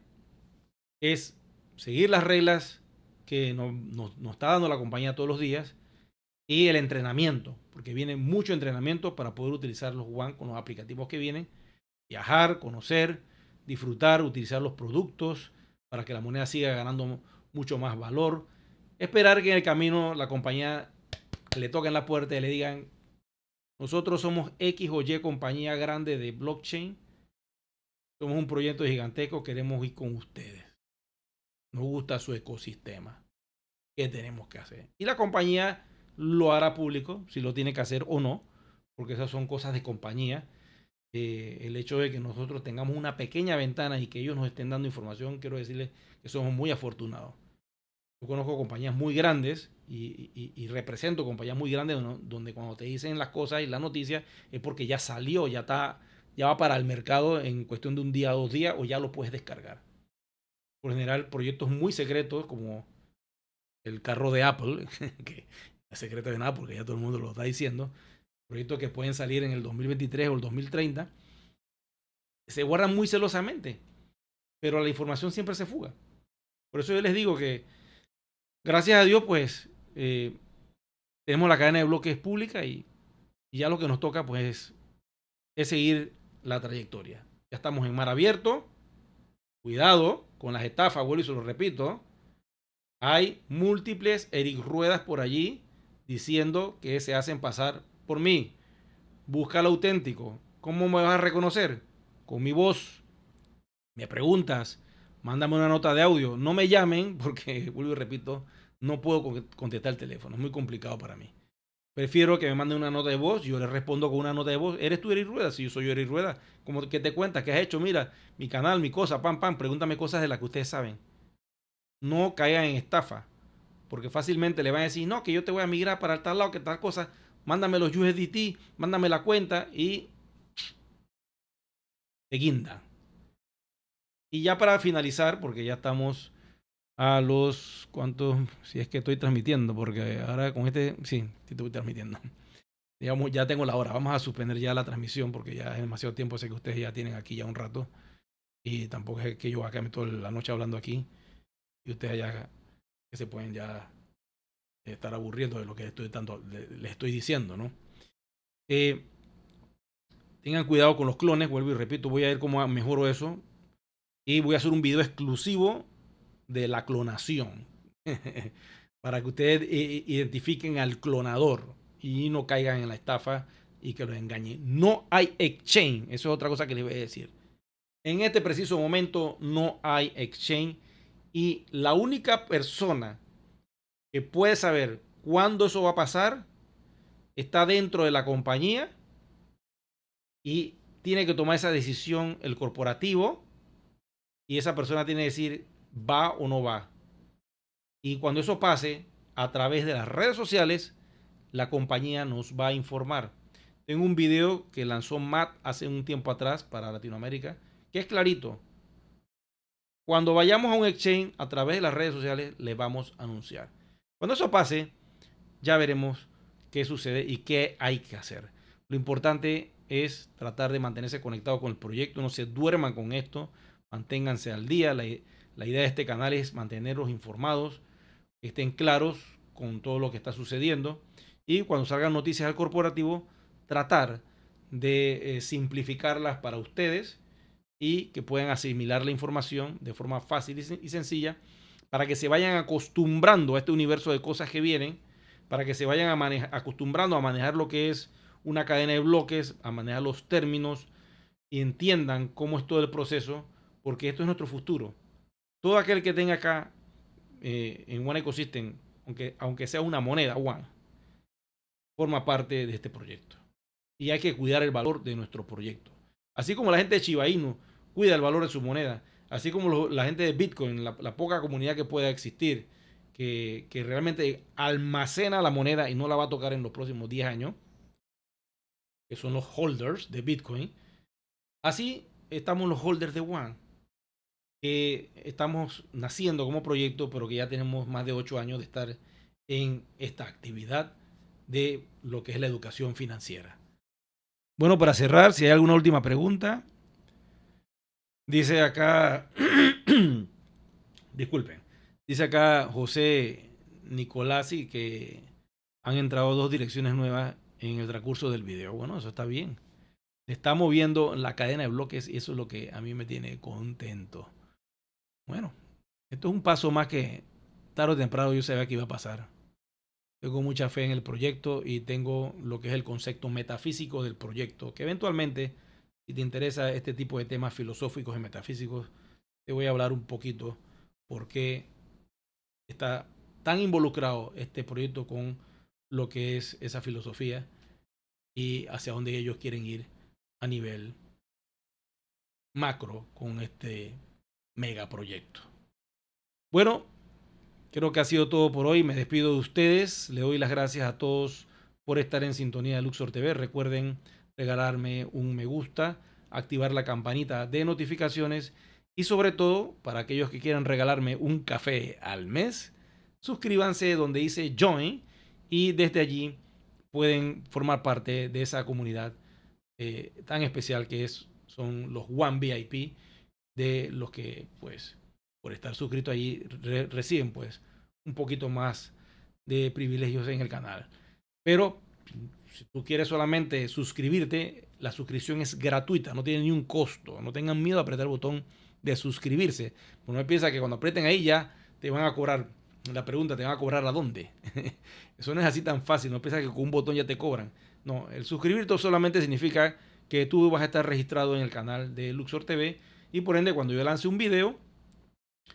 es seguir las reglas que nos está dando la compañía todos los días y el entrenamiento, porque viene mucho entrenamiento para poder utilizar los One con los aplicativos que vienen, viajar, conocer, disfrutar, utilizar los productos para que la moneda siga ganando mucho más valor. Esperar que en el camino la compañía le toquen la puerta y le digan, nosotros somos X o Y compañía grande de blockchain, somos un proyecto gigantesco, queremos ir con ustedes. Nos gusta su ecosistema. ¿Qué tenemos que hacer? Y la compañía lo hará público, si lo tiene que hacer o no, porque esas son cosas de compañía. El hecho de que nosotros tengamos una pequeña ventana y que ellos nos estén dando información, quiero decirles que somos muy afortunados. Yo conozco compañías muy grandes y represento compañías muy grandes donde cuando te dicen las cosas y la noticia es porque ya salió, ya va para el mercado en cuestión de un día, 2 días o ya lo puedes descargar. Por general, proyectos muy secretos como el carro de Apple, que es secreto de nada porque ya todo el mundo lo está diciendo, proyectos que pueden salir en el 2023 o el 2030, se guardan muy celosamente, pero la información siempre se fuga. Por eso yo les digo que, gracias a Dios, pues, tenemos la cadena de bloques pública y ya lo que nos toca, pues, es seguir la trayectoria. Ya estamos en mar abierto, cuidado con las estafas, vuelvo y se lo repito. Hay múltiples Eric Ruedas por allí diciendo que se hacen pasar por mí. Busca lo auténtico. ¿Cómo me vas a reconocer? Con mi voz. Me preguntas, mándame una nota de audio. No me llamen porque, vuelvo y repito, no puedo contestar el teléfono. Es muy complicado para mí. Prefiero que me manden una nota de voz. Yo le respondo con una nota de voz. ¿Eres tú Eric Rueda? Si yo soy Eric Rueda. Como que te cuentas, ¿qué has hecho? Mira, mi canal, mi cosa, pam, pam. Pregúntame cosas de las que ustedes saben. No caigan en estafa. Porque fácilmente le van a decir, no, que yo te voy a migrar para tal lado, que tal cosa. Mándame los USDT, mándame la cuenta y te guinda. Y ya para finalizar, porque ya estamos a los cuantos, si es que estoy transmitiendo, porque ahora con sí estoy transmitiendo. Digamos, ya tengo la hora. Vamos a suspender ya la transmisión porque ya es demasiado tiempo. Sé que ustedes ya tienen aquí ya un rato. Y tampoco es que yo acá me toda la noche hablando aquí. Y ustedes ya que se pueden ya estar aburriendo de lo que les estoy diciendo, ¿no? Tengan cuidado con los clones, vuelvo y repito, voy a ver cómo mejoro eso. Y voy a hacer un video exclusivo de la clonación. Para que ustedes identifiquen al clonador y no caigan en la estafa y que los engañen. No hay exchange. Eso es otra cosa que les voy a decir. En este preciso momento no hay exchange. Y la única persona que puede saber cuándo eso va a pasar está dentro de la compañía y tiene que tomar esa decisión el corporativo y esa persona tiene que decir va o no va. Y cuando eso pase, a través de las redes sociales, la compañía nos va a informar. Tengo un video que lanzó Matt hace un tiempo atrás para Latinoamérica, que es clarito. Cuando vayamos a un exchange, a través de las redes sociales, le vamos a anunciar. Cuando eso pase, ya veremos qué sucede y qué hay que hacer. Lo importante es tratar de mantenerse conectado con el proyecto, no se duerman con esto, manténganse al día. La idea de este canal es mantenerlos informados, que estén claros con todo lo que está sucediendo y cuando salgan noticias al corporativo, tratar de simplificarlas para ustedes y que puedan asimilar la información de forma fácil y sencilla para que se vayan acostumbrando a este universo de cosas que vienen, para que se vayan acostumbrando a manejar lo que es una cadena de bloques, a manejar los términos y entiendan cómo es todo el proceso, porque esto es nuestro futuro. Todo aquel que tenga acá en One Ecosystem, aunque sea una moneda, One, forma parte de este proyecto. Y hay que cuidar el valor de nuestro proyecto. Así como la gente de Shiba Inu cuida el valor de su moneda, así como la gente de Bitcoin, la poca comunidad que pueda existir, que realmente almacena la moneda y no la va a tocar en los próximos 10 años, que son los holders de Bitcoin. Así estamos los holders de One, que estamos naciendo como proyecto, pero que ya tenemos más de 8 años de estar en esta actividad de lo que es la educación financiera. Bueno, para cerrar, si hay alguna última pregunta, dice acá, disculpen, dice acá José Nicolasi que han entrado 2 direcciones nuevas en el transcurso del video. Bueno, eso está bien. Está moviendo la cadena de bloques y eso es lo que a mí me tiene contento. Bueno, esto es un paso más que tarde o temprano yo sabía que iba a pasar. Tengo mucha fe en el proyecto y tengo lo que es el concepto metafísico del proyecto, que eventualmente, si te interesa este tipo de temas filosóficos y metafísicos, te voy a hablar un poquito por qué está tan involucrado este proyecto con lo que es esa filosofía y hacia dónde ellos quieren ir a nivel macro con este megaproyecto. Bueno, creo que ha sido todo por hoy. Me despido de ustedes. Le doy las gracias a todos por estar en sintonía de Luxor TV. Recuerden regalarme un me gusta, activar la campanita de notificaciones y sobre todo, para aquellos que quieran regalarme un café al mes, suscríbanse donde dice Join y desde allí pueden formar parte de esa comunidad tan especial que son los One VIP, de los que pues por estar suscrito allí reciben pues un poquito más de privilegios en el canal. Pero si tú quieres solamente suscribirte, la suscripción es gratuita, no tiene ni un costo. No tengan miedo a apretar el botón de suscribirse. Porque no piensa que cuando aprieten ahí ya te van a cobrar. La pregunta, ¿te van a cobrar a dónde? Eso no es así tan fácil. No piensa que con un botón ya te cobran. No, el suscribirte solamente significa que tú vas a estar registrado en el canal de Luxor TV y por ende cuando yo lance un video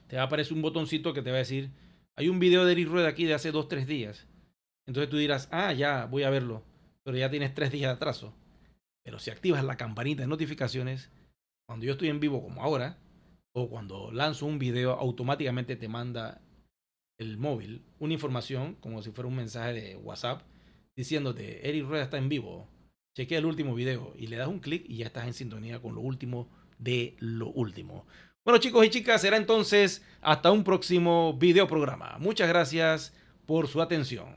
te va a aparecer un botoncito que te va a decir, hay un video de Eric Rueda aquí de hace 2-3 días. Entonces tú dirás, ya, voy a verlo, pero ya tienes 3 días de atraso. Pero si activas la campanita de notificaciones, cuando yo estoy en vivo como ahora, o cuando lanzo un video, automáticamente te manda el móvil una información, como si fuera un mensaje de WhatsApp, diciéndote, Eric Rueda está en vivo, chequea el último video, y le das un clic y ya estás en sintonía con lo último de lo último. Bueno, chicos y chicas, será entonces hasta un próximo video programa. Muchas gracias por su atención.